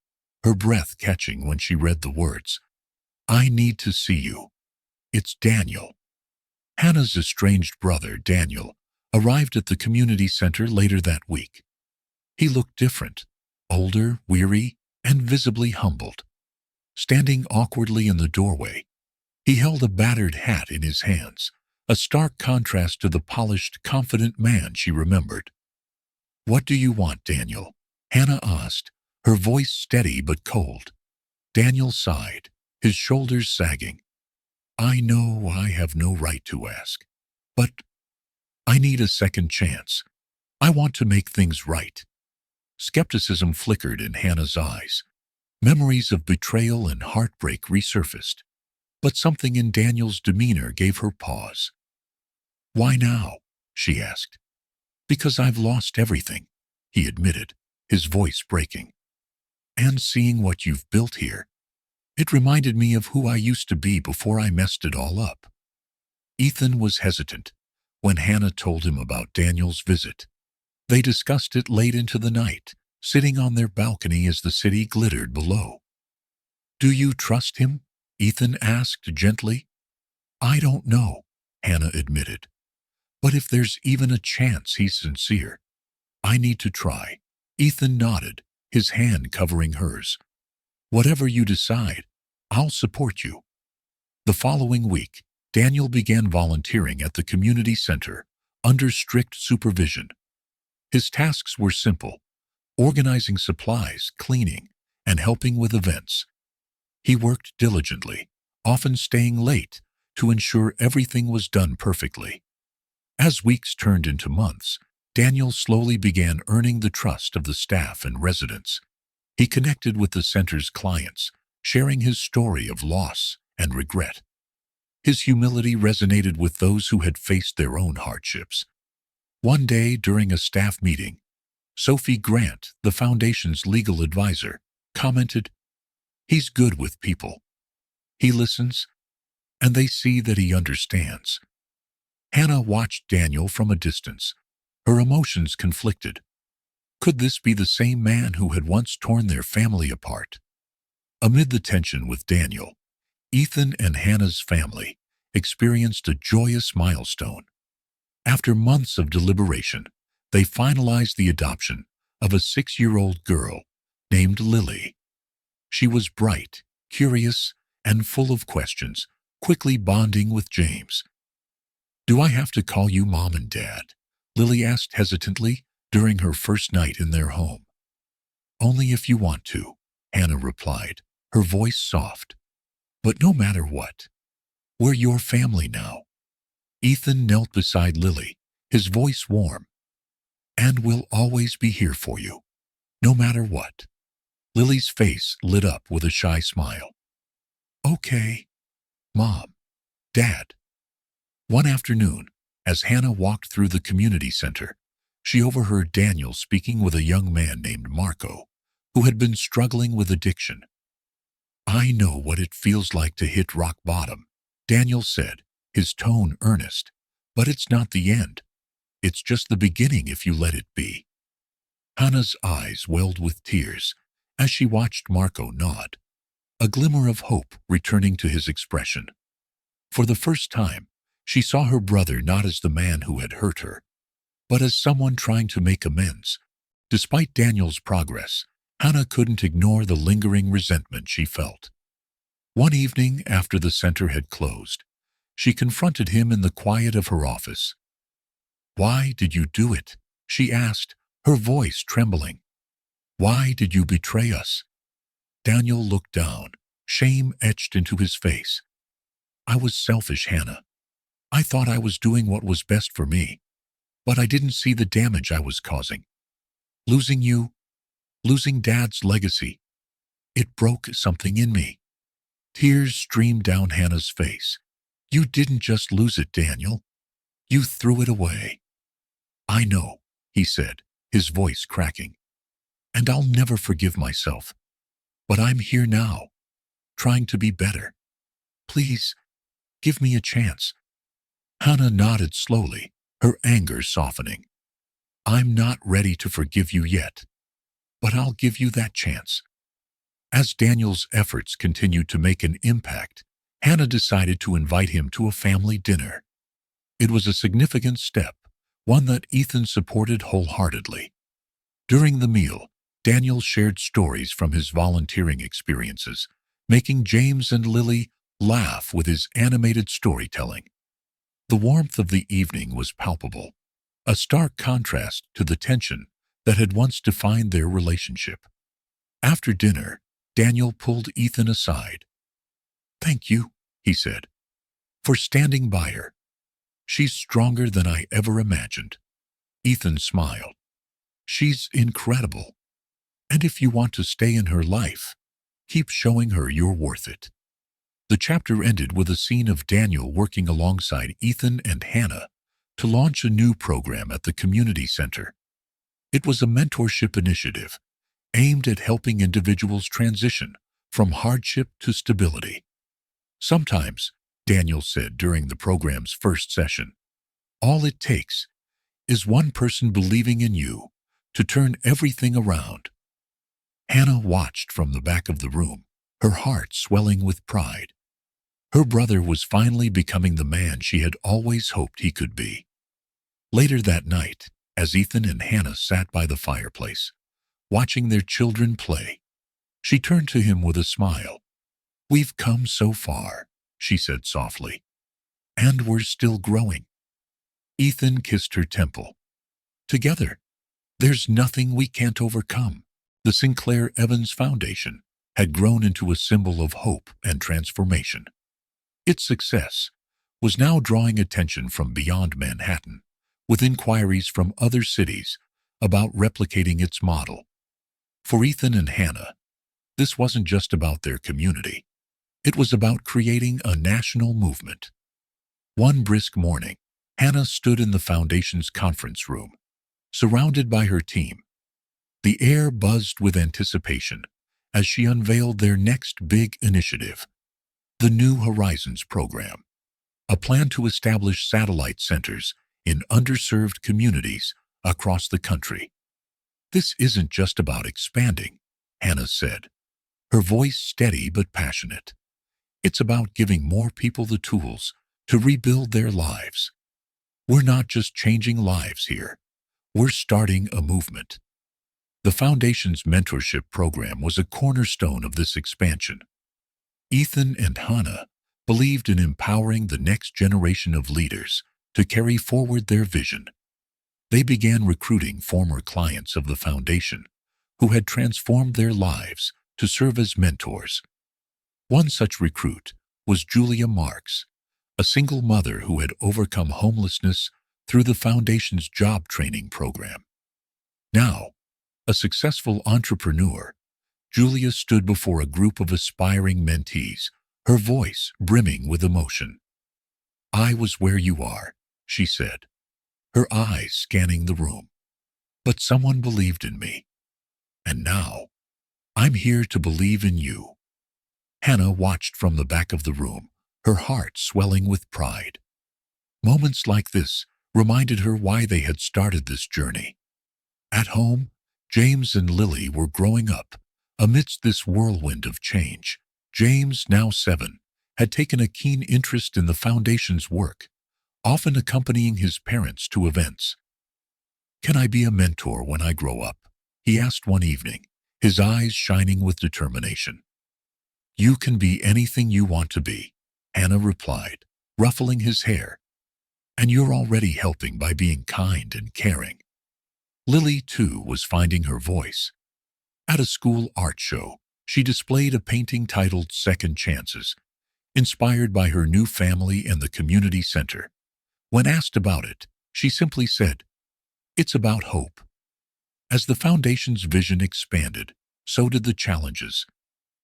her breath catching when she read the words, "I need to see you. It's Daniel." Hannah's estranged brother, Daniel, arrived at the community center later that week. He looked different, older, weary, and visibly humbled. Standing awkwardly in the doorway, he held a battered hat in his hands, a stark contrast to the polished, confident man she remembered. "What do you want, Daniel?" Hannah asked, her voice steady but cold. Daniel sighed, his shoulders sagging. "I know I have no right to ask, but I need a second chance. I want to make things right." Skepticism flickered in Hannah's eyes. Memories of betrayal and heartbreak resurfaced, but something in Daniel's demeanor gave her pause. "Why now?" she asked. "Because I've lost everything," he admitted, his voice breaking. "And seeing what you've built here, It reminded me of who I used to be before I messed it all up. Ethan was hesitant when Hannah told him about Daniel's visit. They discussed it late into the night, sitting on their balcony as the city glittered below. "Do you trust him?" Ethan asked gently. "I don't know," Hannah admitted. "But if there's even a chance he's sincere, I need to try." Ethan nodded, his hand covering hers. "Whatever you decide, I'll support you." The following week, Daniel began volunteering at the community center under strict supervision. His tasks were simple: organizing supplies, cleaning, and helping with events. He worked diligently, often staying late, to ensure everything was done perfectly. As weeks turned into months, Daniel slowly began earning the trust of the staff and residents. He connected with the center's clients, sharing his story of loss and regret. His humility resonated with those who had faced their own hardships. One day, during a staff meeting, Sophie Grant, the foundation's legal advisor, commented, "He's good with people. He listens, and they see that he understands." Hannah watched Daniel from a distance, her emotions conflicted. Could this be the same man who had once torn their family apart? Amid the tension with Daniel, Ethan and Hannah's family experienced a joyous milestone. After months of deliberation, they finalized the adoption of a 6-year-old girl named Lily. She was bright, curious, and full of questions, quickly bonding with James. "Do I have to call you Mom and Dad?" Lily asked hesitantly during her first night in their home. "Only if you want to," Hannah replied, her voice soft. "But no matter what, we're your family now." Ethan knelt beside Lily, his voice warm. "And we'll always be here for you, no matter what." Lily's face lit up with a shy smile. "Okay, Mom, Dad." One afternoon, as Hannah walked through the community center, she overheard Daniel speaking with a young man named Marco, who had been struggling with addiction. "I know what it feels like to hit rock bottom," Daniel said, his tone earnest. "But it's not the end. It's just the beginning if you let it be." Hannah's eyes welled with tears as she watched Marco nod, a glimmer of hope returning to his expression. For the first time, she saw her brother not as the man who had hurt her, but as someone trying to make amends. Despite Daniel's progress, Hannah couldn't ignore the lingering resentment she felt. One evening after the center had closed, she confronted him in the quiet of her office. "Why did you do it?" she asked, her voice trembling. "Why did you betray us?" Daniel looked down, shame etched into his face. "I was selfish, Hannah. I thought I was doing what was best for me, but I didn't see the damage I was causing. Losing you, losing Dad's legacy, it broke something in me." Tears streamed down Hannah's face. "You didn't just lose it, Daniel. You threw it away." "I know," he said, his voice cracking. "And I'll never forgive myself. But I'm here now, trying to be better. Please, give me a chance." Hannah nodded slowly, her anger softening. "I'm not ready to forgive you yet, but I'll give you that chance." As Daniel's efforts continued to make an impact, Hannah decided to invite him to a family dinner. It was a significant step, one that Ethan supported wholeheartedly. During the meal, Daniel shared stories from his volunteering experiences, making James and Lily laugh with his animated storytelling. The warmth of the evening was palpable, a stark contrast to the tension that had once defined their relationship. After dinner, Daniel pulled Ethan aside. "Thank you," he said, "for standing by her. She's stronger than I ever imagined." Ethan smiled. "She's incredible. And if you want to stay in her life, keep showing her you're worth it." The chapter ended with a scene of Daniel working alongside Ethan and Hannah to launch a new program at the community center. It was a mentorship initiative aimed at helping individuals transition from hardship to stability. Sometimes, Daniel said during the program's first session, all it takes is one person believing in you to turn everything around. Hannah watched from the back of the room, her heart swelling with pride. Her brother was finally becoming the man she had always hoped he could be. Later that night, as Ethan and Hannah sat by the fireplace, watching their children play, she turned to him with a smile. "We've come so far," she said softly, "and we're still growing." Ethan kissed her temple. "Together, there's nothing we can't overcome." The Sinclair Evans Foundation had grown into a symbol of hope and transformation. Its success was now drawing attention from beyond Manhattan, with inquiries from other cities about replicating its model. For Ethan and Hannah, this wasn't just about their community. It was about creating a national movement. One brisk morning, Hannah stood in the foundation's conference room, surrounded by her team. The air buzzed with anticipation as she unveiled their next big initiative, the New Horizons program, a plan to establish satellite centers in underserved communities across the country. "This isn't just about expanding," Hannah said, her voice steady but passionate. "It's about giving more people the tools to rebuild their lives. We're not just changing lives here. We're starting a movement." The Foundation's mentorship program was a cornerstone of this expansion. Ethan and Hannah believed in empowering the next generation of leaders to carry forward their vision. They began recruiting former clients of the Foundation who had transformed their lives to serve as mentors. One such recruit was Julia Marks, a single mother who had overcome homelessness through the Foundation's job training program. Now, a successful entrepreneur, Julia stood before a group of aspiring mentees, her voice brimming with emotion. "I was where you are," she said, her eyes scanning the room. "But someone believed in me. And now, I'm here to believe in you." Hannah watched from the back of the room, her heart swelling with pride. Moments like this reminded her why they had started this journey. At home, James and Lily were growing up amidst this whirlwind of change. James, now 7, had taken a keen interest in the Foundation's work, often accompanying his parents to events. "Can I be a mentor when I grow up?" he asked one evening, his eyes shining with determination. "You can be anything you want to be," Hannah replied, ruffling his hair. "And you're already helping by being kind and caring." Lily, too, was finding her voice. At a school art show, she displayed a painting titled "Second Chances," inspired by her new family and the community center. When asked about it, she simply said, "It's about hope." As the Foundation's vision expanded, so did the challenges.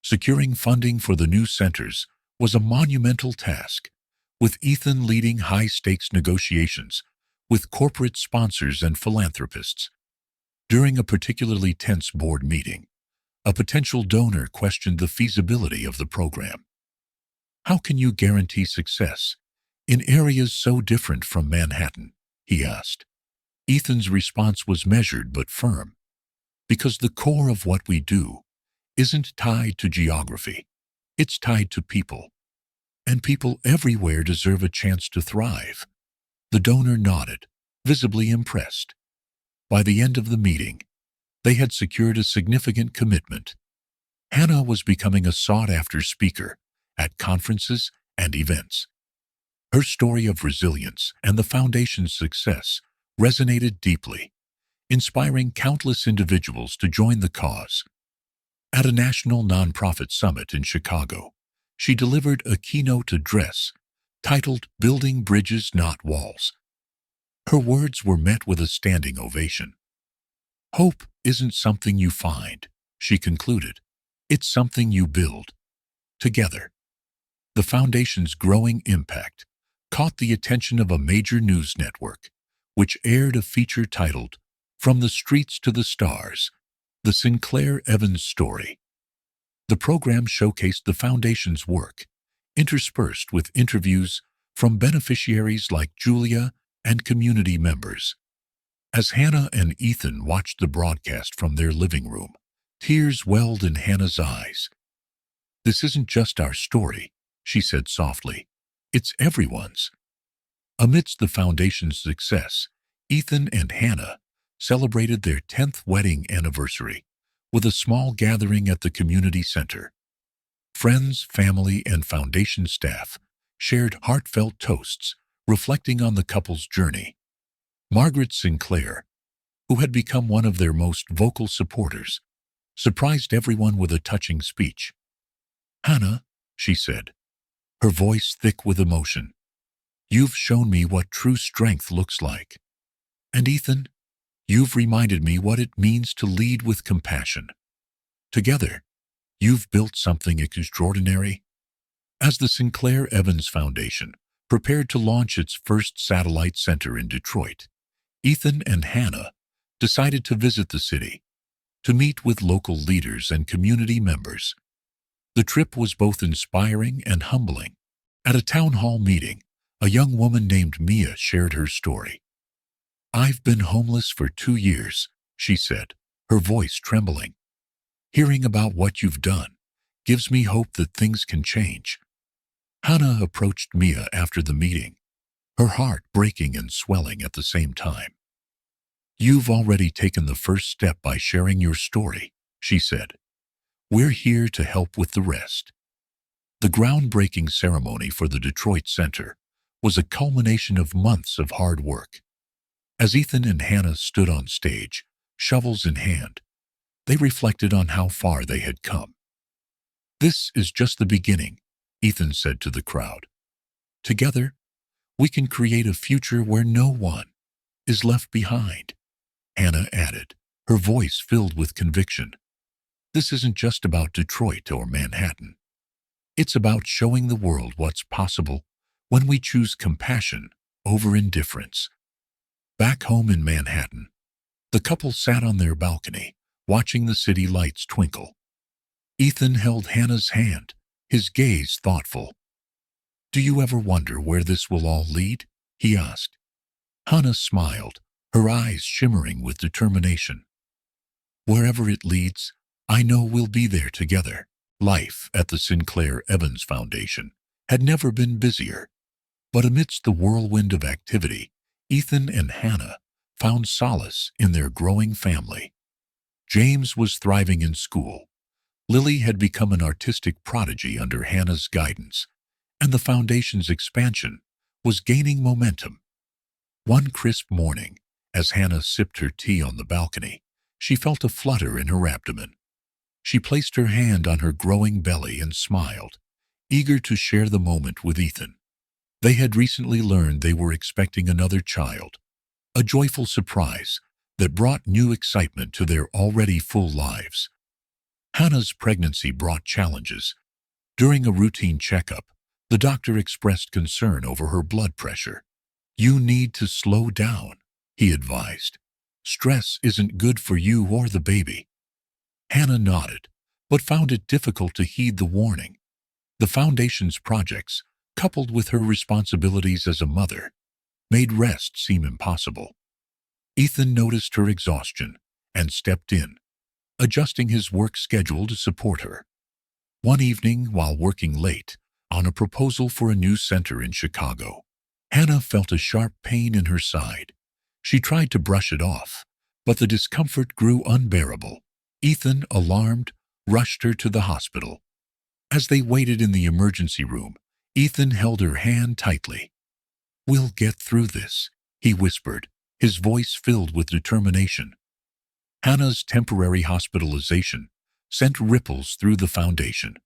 Securing funding for the new centers was a monumental task, with Ethan leading high-stakes negotiations with corporate sponsors and philanthropists. During a particularly tense board meeting, a potential donor questioned the feasibility of the program. "How can you guarantee success in areas so different from Manhattan?" he asked. Ethan's response was measured but firm. "Because the core of what we do isn't tied to geography. It's tied to people. And people everywhere deserve a chance to thrive." The donor nodded, visibly impressed. By the end of the meeting, they had secured a significant commitment. Hannah was becoming a sought-after speaker at conferences and events. Her story of resilience and the Foundation's success resonated deeply, inspiring countless individuals to join the cause. At a national nonprofit summit in Chicago, she delivered a keynote address titled "Building Bridges, Not Walls." Her words were met with a standing ovation. "Hope isn't something you find," she concluded. "It's something you build together." The Foundation's growing impact caught the attention of a major news network, which aired a feature titled "From the Streets to the Stars: The Sinclair Evans Story." The program showcased the Foundation's work, interspersed with interviews from beneficiaries like Julia and community members. As Hannah and Ethan watched the broadcast from their living room, tears welled in Hannah's eyes. "This isn't just our story," she said softly. "It's everyone's." Amidst the Foundation's success, Ethan and Hannah celebrated their 10th wedding anniversary with a small gathering at the community center. Friends, family, and Foundation staff shared heartfelt toasts reflecting on the couple's journey. Margaret Sinclair, who had become one of their most vocal supporters, surprised everyone with a touching speech. "Hannah," she said, her voice thick with emotion, "you've shown me what true strength looks like. And Ethan, you've reminded me what it means to lead with compassion. Together, you've built something extraordinary." As the Sinclair Evans Foundation prepared to launch its first satellite center in Detroit, Ethan and Hannah decided to visit the city to meet with local leaders and community members. The trip was both inspiring and humbling. At a town hall meeting, a young woman named Mia shared her story. "I've been homeless for 2 years," she said, her voice trembling. "Hearing about what you've done gives me hope that things can change." Hannah approached Mia after the meeting, her heart breaking and swelling at the same time. "You've already taken the first step by sharing your story," she said. "We're here to help with the rest." The groundbreaking ceremony for the Detroit Center was a culmination of months of hard work. As Ethan and Hannah stood on stage, shovels in hand, they reflected on how far they had come. "This is just the beginning," Ethan said to the crowd. "Together, we can create a future where no one is left behind," Hannah added, her voice filled with conviction. "This isn't just about Detroit or Manhattan. It's about showing the world what's possible when we choose compassion over indifference." Back home in Manhattan, the couple sat on their balcony, watching the city lights twinkle. Ethan held Hannah's hand, his gaze thoughtful. "Do you ever wonder where this will all lead?" he asked. Hannah smiled, her eyes shimmering with determination. "Wherever it leads, I know we'll be there together." Life at the Sinclair Evans Foundation had never been busier, but amidst the whirlwind of activity, Ethan and Hannah found solace in their growing family. James was thriving in school. Lily had become an artistic prodigy under Hannah's guidance, and the Foundation's expansion was gaining momentum. One crisp morning, as Hannah sipped her tea on the balcony, she felt a flutter in her abdomen. She placed her hand on her growing belly and smiled, eager to share the moment with Ethan. They had recently learned they were expecting another child, a joyful surprise that brought new excitement to their already full lives. Hannah's pregnancy brought challenges. During a routine checkup, the doctor expressed concern over her blood pressure. "You need to slow down," he advised. "Stress isn't good for you or the baby." Hannah nodded, but found it difficult to heed the warning. The Foundation's projects, coupled with her responsibilities as a mother, made rest seem impossible. Ethan noticed her exhaustion and stepped in, adjusting his work schedule to support her. One evening, while working late on a proposal for a new center in Chicago, Hannah felt a sharp pain in her side. She tried to brush it off, but the discomfort grew unbearable. Ethan, alarmed, rushed her to the hospital. As they waited in the emergency room, Ethan held her hand tightly. "We'll get through this," he whispered, his voice filled with determination. Hannah's temporary hospitalization sent ripples through the Foundation.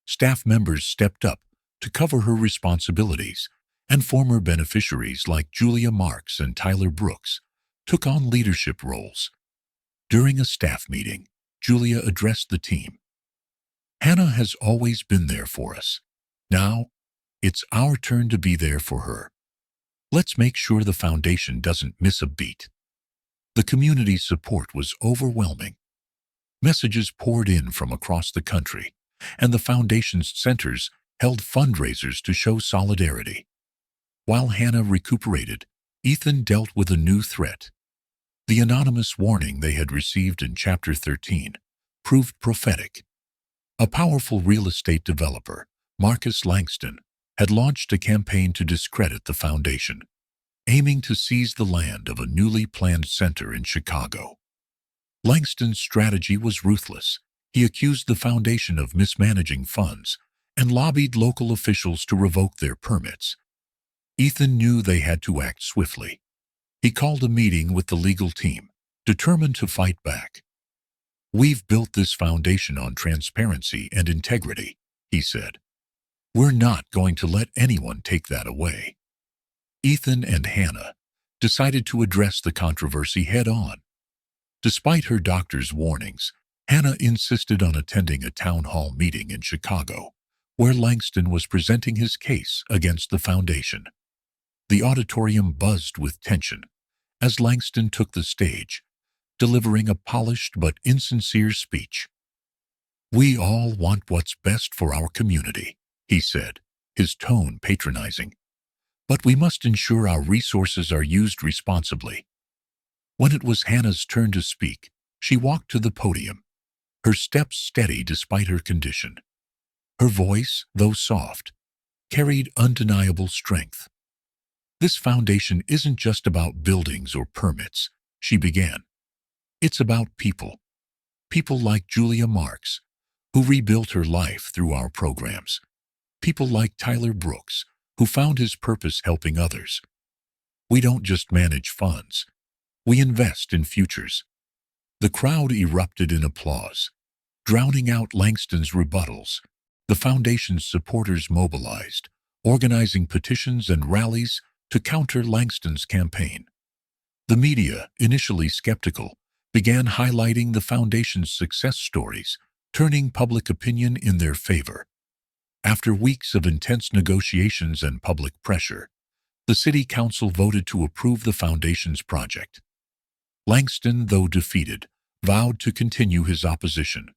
Staff members stepped up to cover her responsibilities, and former beneficiaries like Julia Marks and Tyler Brooks took on leadership roles. During a staff meeting, Julia addressed the team. "Hannah has always been there for us. Now, it's our turn to be there for her. Let's make sure the Foundation doesn't miss a beat." The community's support was overwhelming. Messages poured in from across the country, and the foundation's centers held fundraisers to show solidarity. While Hannah recuperated, Ethan dealt with a new threat. The anonymous warning they had received in Chapter 13 proved prophetic. A powerful real estate developer, Marcus Langston, had launched a campaign to discredit the foundation, aiming to seize the land of a newly planned center in Chicago. Langston's strategy was ruthless. He accused the foundation of mismanaging funds and lobbied local officials to revoke their permits. Ethan knew they had to act swiftly. He called a meeting with the legal team, determined to fight back. "We've built this foundation on transparency and integrity," he said. "We're not going to let anyone take that away." Ethan and Hannah decided to address the controversy head-on. Despite her doctor's warnings, Hannah insisted on attending a town hall meeting in Chicago, where Langston was presenting his case against the foundation. The auditorium buzzed with tension as Langston took the stage, delivering a polished but insincere speech. "We all want what's best for our community," he said, his tone patronizing. "But we must ensure our resources are used responsibly." When it was Hannah's turn to speak, she walked to the podium, her steps steady despite her condition. Her voice, though soft, carried undeniable strength. "This foundation isn't just about buildings or permits," she began. "It's about people. People like Julia Marks, who rebuilt her life through our programs. People like Tyler Brooks, who found his purpose helping others. We don't just manage funds. We invest in futures." The crowd erupted in applause, drowning out Langston's rebuttals. The foundation's supporters mobilized, organizing petitions and rallies to counter Langston's campaign. The media, initially skeptical, began highlighting the foundation's success stories, turning public opinion in their favor. After weeks of intense negotiations and public pressure, the city council voted to approve the foundation's project. Langston, though defeated, vowed to continue his opposition.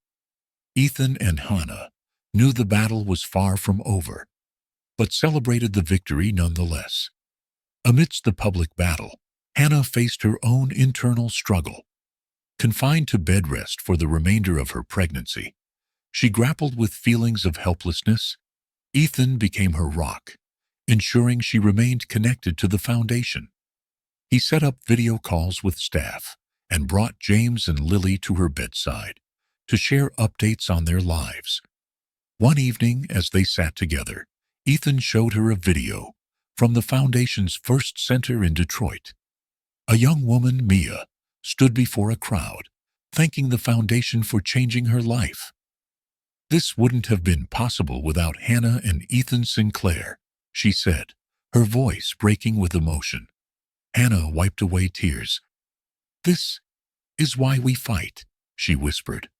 Ethan and Hannah knew the battle was far from over, but celebrated the victory nonetheless. Amidst the public battle, Hannah faced her own internal struggle. Confined to bed rest for the remainder of her pregnancy, she grappled with feelings of helplessness. Ethan became her rock, ensuring she remained connected to the foundation. He set up video calls with staff and brought James and Lily to her bedside to share updates on their lives. One evening, as they sat together, Ethan showed her a video from the foundation's first center in Detroit. A young woman, Mia, stood before a crowd, thanking the foundation for changing her life. "This wouldn't have been possible without Hannah and Ethan Sinclair," she said, her voice breaking with emotion. Hannah wiped away tears. "This is why we fight," she whispered.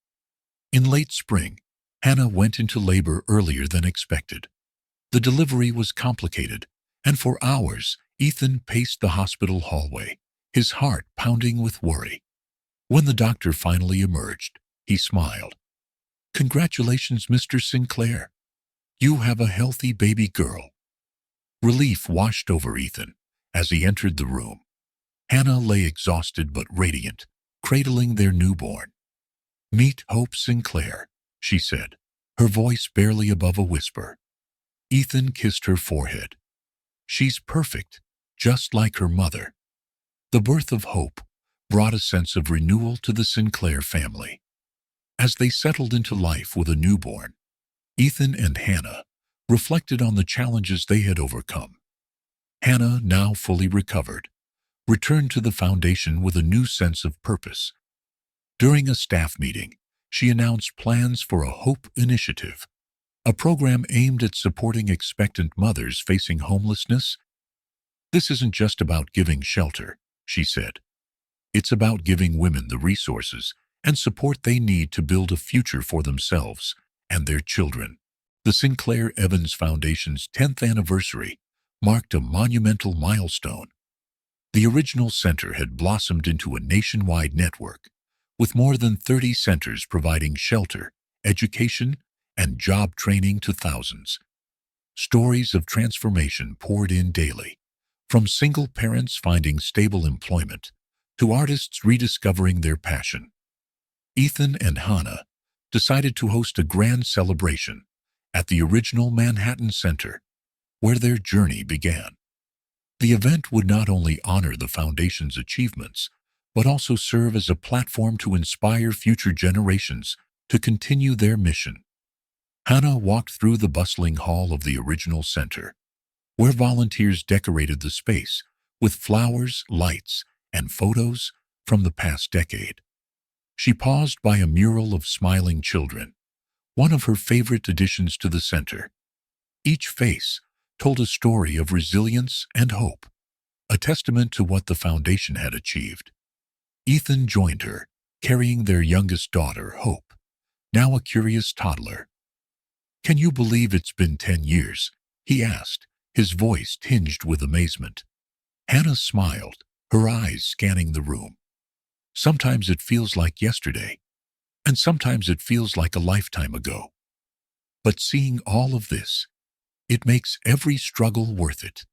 In late spring, Hannah went into labor earlier than expected. The delivery was complicated, and for hours, Ethan paced the hospital hallway, his heart pounding with worry. When the doctor finally emerged, he smiled. "Congratulations, Mr. Sinclair. You have a healthy baby girl." Relief washed over Ethan as he entered the room. Hannah lay exhausted but radiant, cradling their newborn. "Meet Hope Sinclair," she said, her voice barely above a whisper. Ethan kissed her forehead. "She's perfect, just like her mother." The birth of Hope brought a sense of renewal to the Sinclair family. As they settled into life with a newborn, Ethan and Hannah reflected on the challenges they had overcome. Hannah, now fully recovered, returned to the foundation with a new sense of purpose. During a staff meeting, she announced plans for a Hope Initiative, a program aimed at supporting expectant mothers facing homelessness. "This isn't just about giving shelter," she said. "It's about giving women the resources and support they need to build a future for themselves and their children." The Sinclair Evans Foundation's 10th anniversary marked a monumental milestone. The original center had blossomed into a nationwide network, with more than 30 centers providing shelter, education, and job training to thousands. Stories of transformation poured in daily, from single parents finding stable employment to artists rediscovering their passion. Ethan and Hannah decided to host a grand celebration at the original Manhattan Center, where their journey began. The event would not only honor the foundation's achievements, but also serve as a platform to inspire future generations to continue their mission. Hannah walked through the bustling hall of the original center, where volunteers decorated the space with flowers, lights, and photos from the past decade. She paused by a mural of smiling children, one of her favorite additions to the center. Each face told a story of resilience and hope, a testament to what the foundation had achieved. Ethan joined her, carrying their youngest daughter, Hope, now a curious toddler. "Can you believe it's been 10 years?" he asked, his voice tinged with amazement. Hannah smiled, her eyes scanning the room. "Sometimes it feels like yesterday, and sometimes it feels like a lifetime ago. But seeing all of this, it makes every struggle worth it."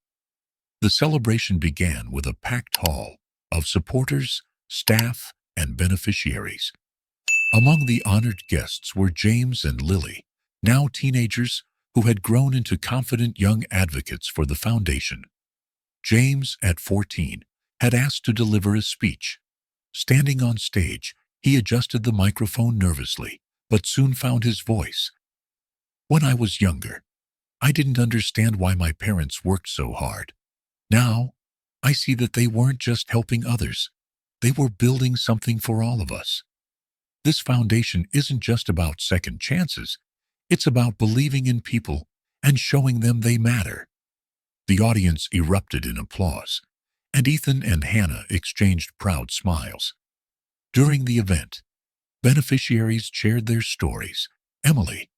The celebration began with a packed hall of supporters, staff, and beneficiaries. Among the honored guests were James and Lily, now teenagers who had grown into confident young advocates for the foundation. James, at 14, had asked to deliver a speech. Standing on stage, he adjusted the microphone nervously, but soon found his voice. "When I was younger, I didn't understand why my parents worked so hard. Now, I see that they weren't just helping others. They were building something for all of us. This foundation isn't just about second chances. It's about believing in people and showing them they matter." The audience erupted in applause, and Ethan and Hannah exchanged proud smiles. During the event, beneficiaries shared their stories. Emily,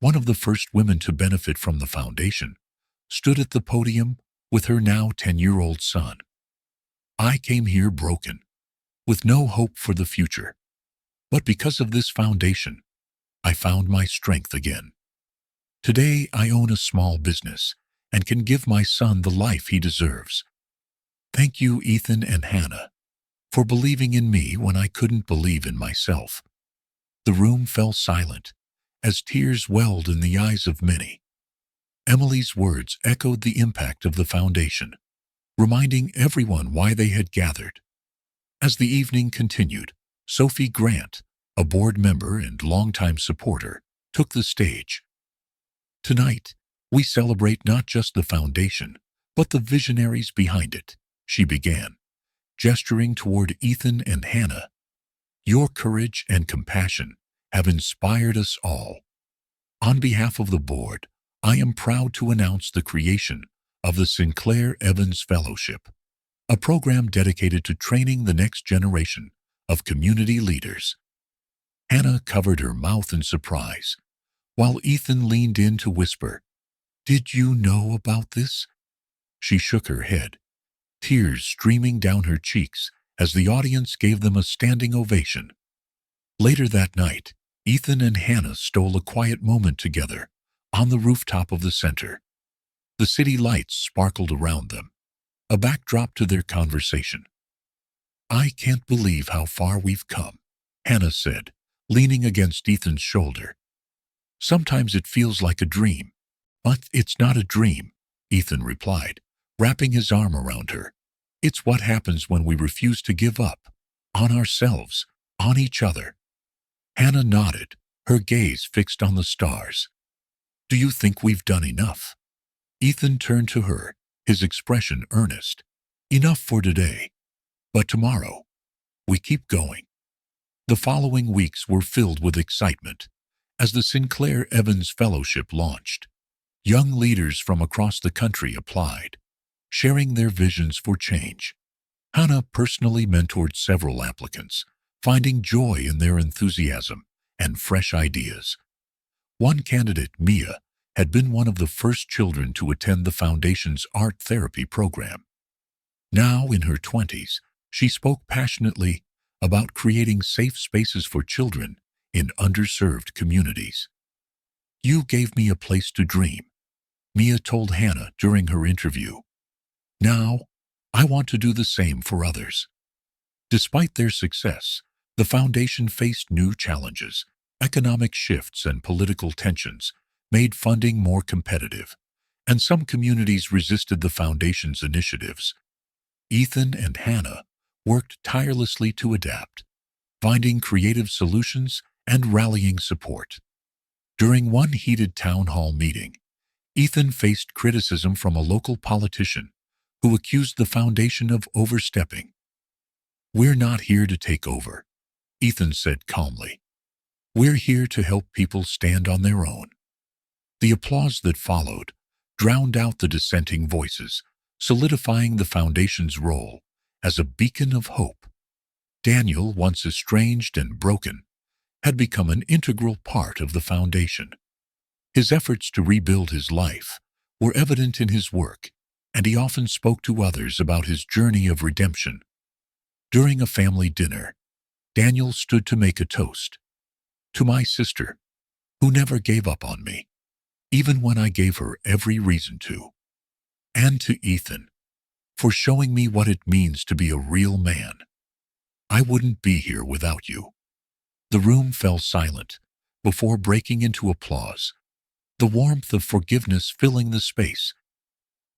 one of the first women to benefit from the foundation, stood at the podium with her now 10-year-old son. "I came here broken, with no hope for the future. But because of this foundation, I found my strength again. Today I own a small business and can give my son the life he deserves. Thank you, Ethan and Hannah, for believing in me when I couldn't believe in myself." The room fell silent as tears welled in the eyes of many. Emily's words echoed the impact of the foundation, reminding everyone why they had gathered. As the evening continued, Sophie Grant, a board member and longtime supporter, took the stage. "Tonight, we celebrate not just the foundation, but the visionaries behind it," she began, gesturing toward Ethan and Hannah. "Your courage and compassion have inspired us all. On behalf of the board, I am proud to announce the creation of the Sinclair Evans Fellowship, a program dedicated to training the next generation of community leaders." Hannah covered her mouth in surprise, while Ethan leaned in to whisper, "Did you know about this?" She shook her head, tears streaming down her cheeks as the audience gave them a standing ovation. Later that night, Ethan and Hannah stole a quiet moment together on the rooftop of the center. The city lights sparkled around them, a backdrop to their conversation. "I can't believe how far we've come," Hannah said, leaning against Ethan's shoulder. "Sometimes it feels like a dream, but it's not a dream," Ethan replied, wrapping his arm around her. "It's what happens when we refuse to give up on ourselves, on each other." Hannah nodded, her gaze fixed on the stars. "Do you think we've done enough?" Ethan turned to her, his expression earnest. "Enough for today, but tomorrow, we keep going." The following weeks were filled with excitement as the Sinclair Evans Fellowship launched. Young leaders from across the country applied, sharing their visions for change. Hannah personally mentored several applicants, finding joy in their enthusiasm and fresh ideas. One candidate, Mia, had been one of the first children to attend the foundation's art therapy program. Now in her 20s, she spoke passionately about creating safe spaces for children in underserved communities. "You gave me a place to dream," Mia told Hannah during her interview. "Now, I want to do the same for others." Despite their success, the foundation faced new challenges. Economic shifts and political tensions made funding more competitive, and some communities resisted the foundation's initiatives. Ethan and Hannah worked tirelessly to adapt, finding creative solutions and rallying support. During one heated town hall meeting, Ethan faced criticism from a local politician who accused the foundation of overstepping. "We're not here to take over," Ethan said calmly. "We're here to help people stand on their own." The applause that followed drowned out the dissenting voices, solidifying the foundation's role as a beacon of hope. Daniel, once estranged and broken, had become an integral part of the foundation. His efforts to rebuild his life were evident in his work, and he often spoke to others about his journey of redemption. During a family dinner, Daniel stood to make a toast. "To my sister, who never gave up on me, even when I gave her every reason to. And to Ethan, for showing me what it means to be a real man. I wouldn't be here without you." The room fell silent before breaking into applause, the warmth of forgiveness filling the space.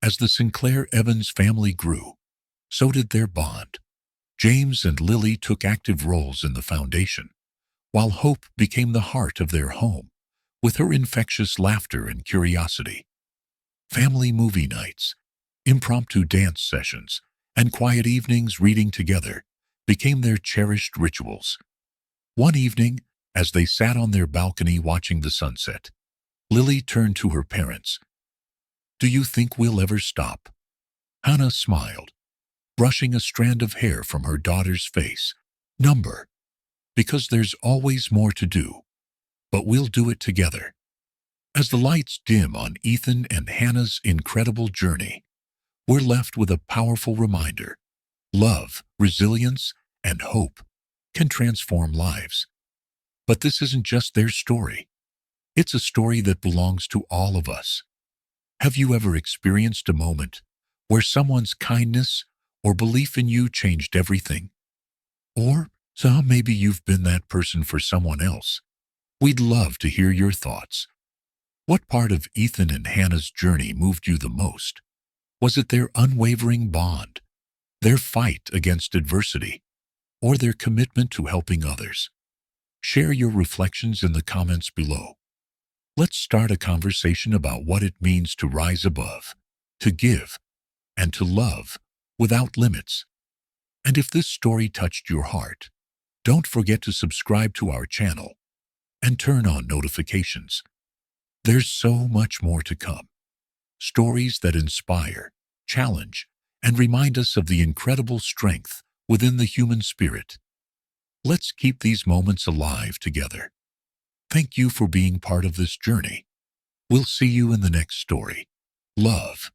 As the Sinclair Evans family grew, so did their bond. James and Lily took active roles in the foundation, while Hope became the heart of their home, with her infectious laughter and curiosity. Family movie nights, impromptu dance sessions, and quiet evenings reading together became their cherished rituals. One evening, as they sat on their balcony watching the sunset, Lily turned to her parents. "Do you think we'll ever stop?" Hannah smiled, brushing a strand of hair from her daughter's face. "Number, because there's always more to do, but we'll do it together." As the lights dim on Ethan and Hannah's incredible journey, we're left with a powerful reminder: love, resilience, and hope can transform lives. But this isn't just their story. It's a story that belongs to all of us. Have you ever experienced a moment where someone's kindness or belief in you changed everything? Or maybe you've been that person for someone else. We'd love to hear your thoughts. What part of Ethan and Hannah's journey moved you the most? Was it their unwavering bond, their fight against adversity, or their commitment to helping others? Share your reflections in the comments below. Let's start a conversation about what it means to rise above, to give, and to love without limits. And if this story touched your heart, don't forget to subscribe to our channel and turn on notifications. There's so much more to come. Stories that inspire, challenge, and remind us of the incredible strength within the human spirit. Let's keep these moments alive together. Thank you for being part of this journey. We'll see you in the next story. Love.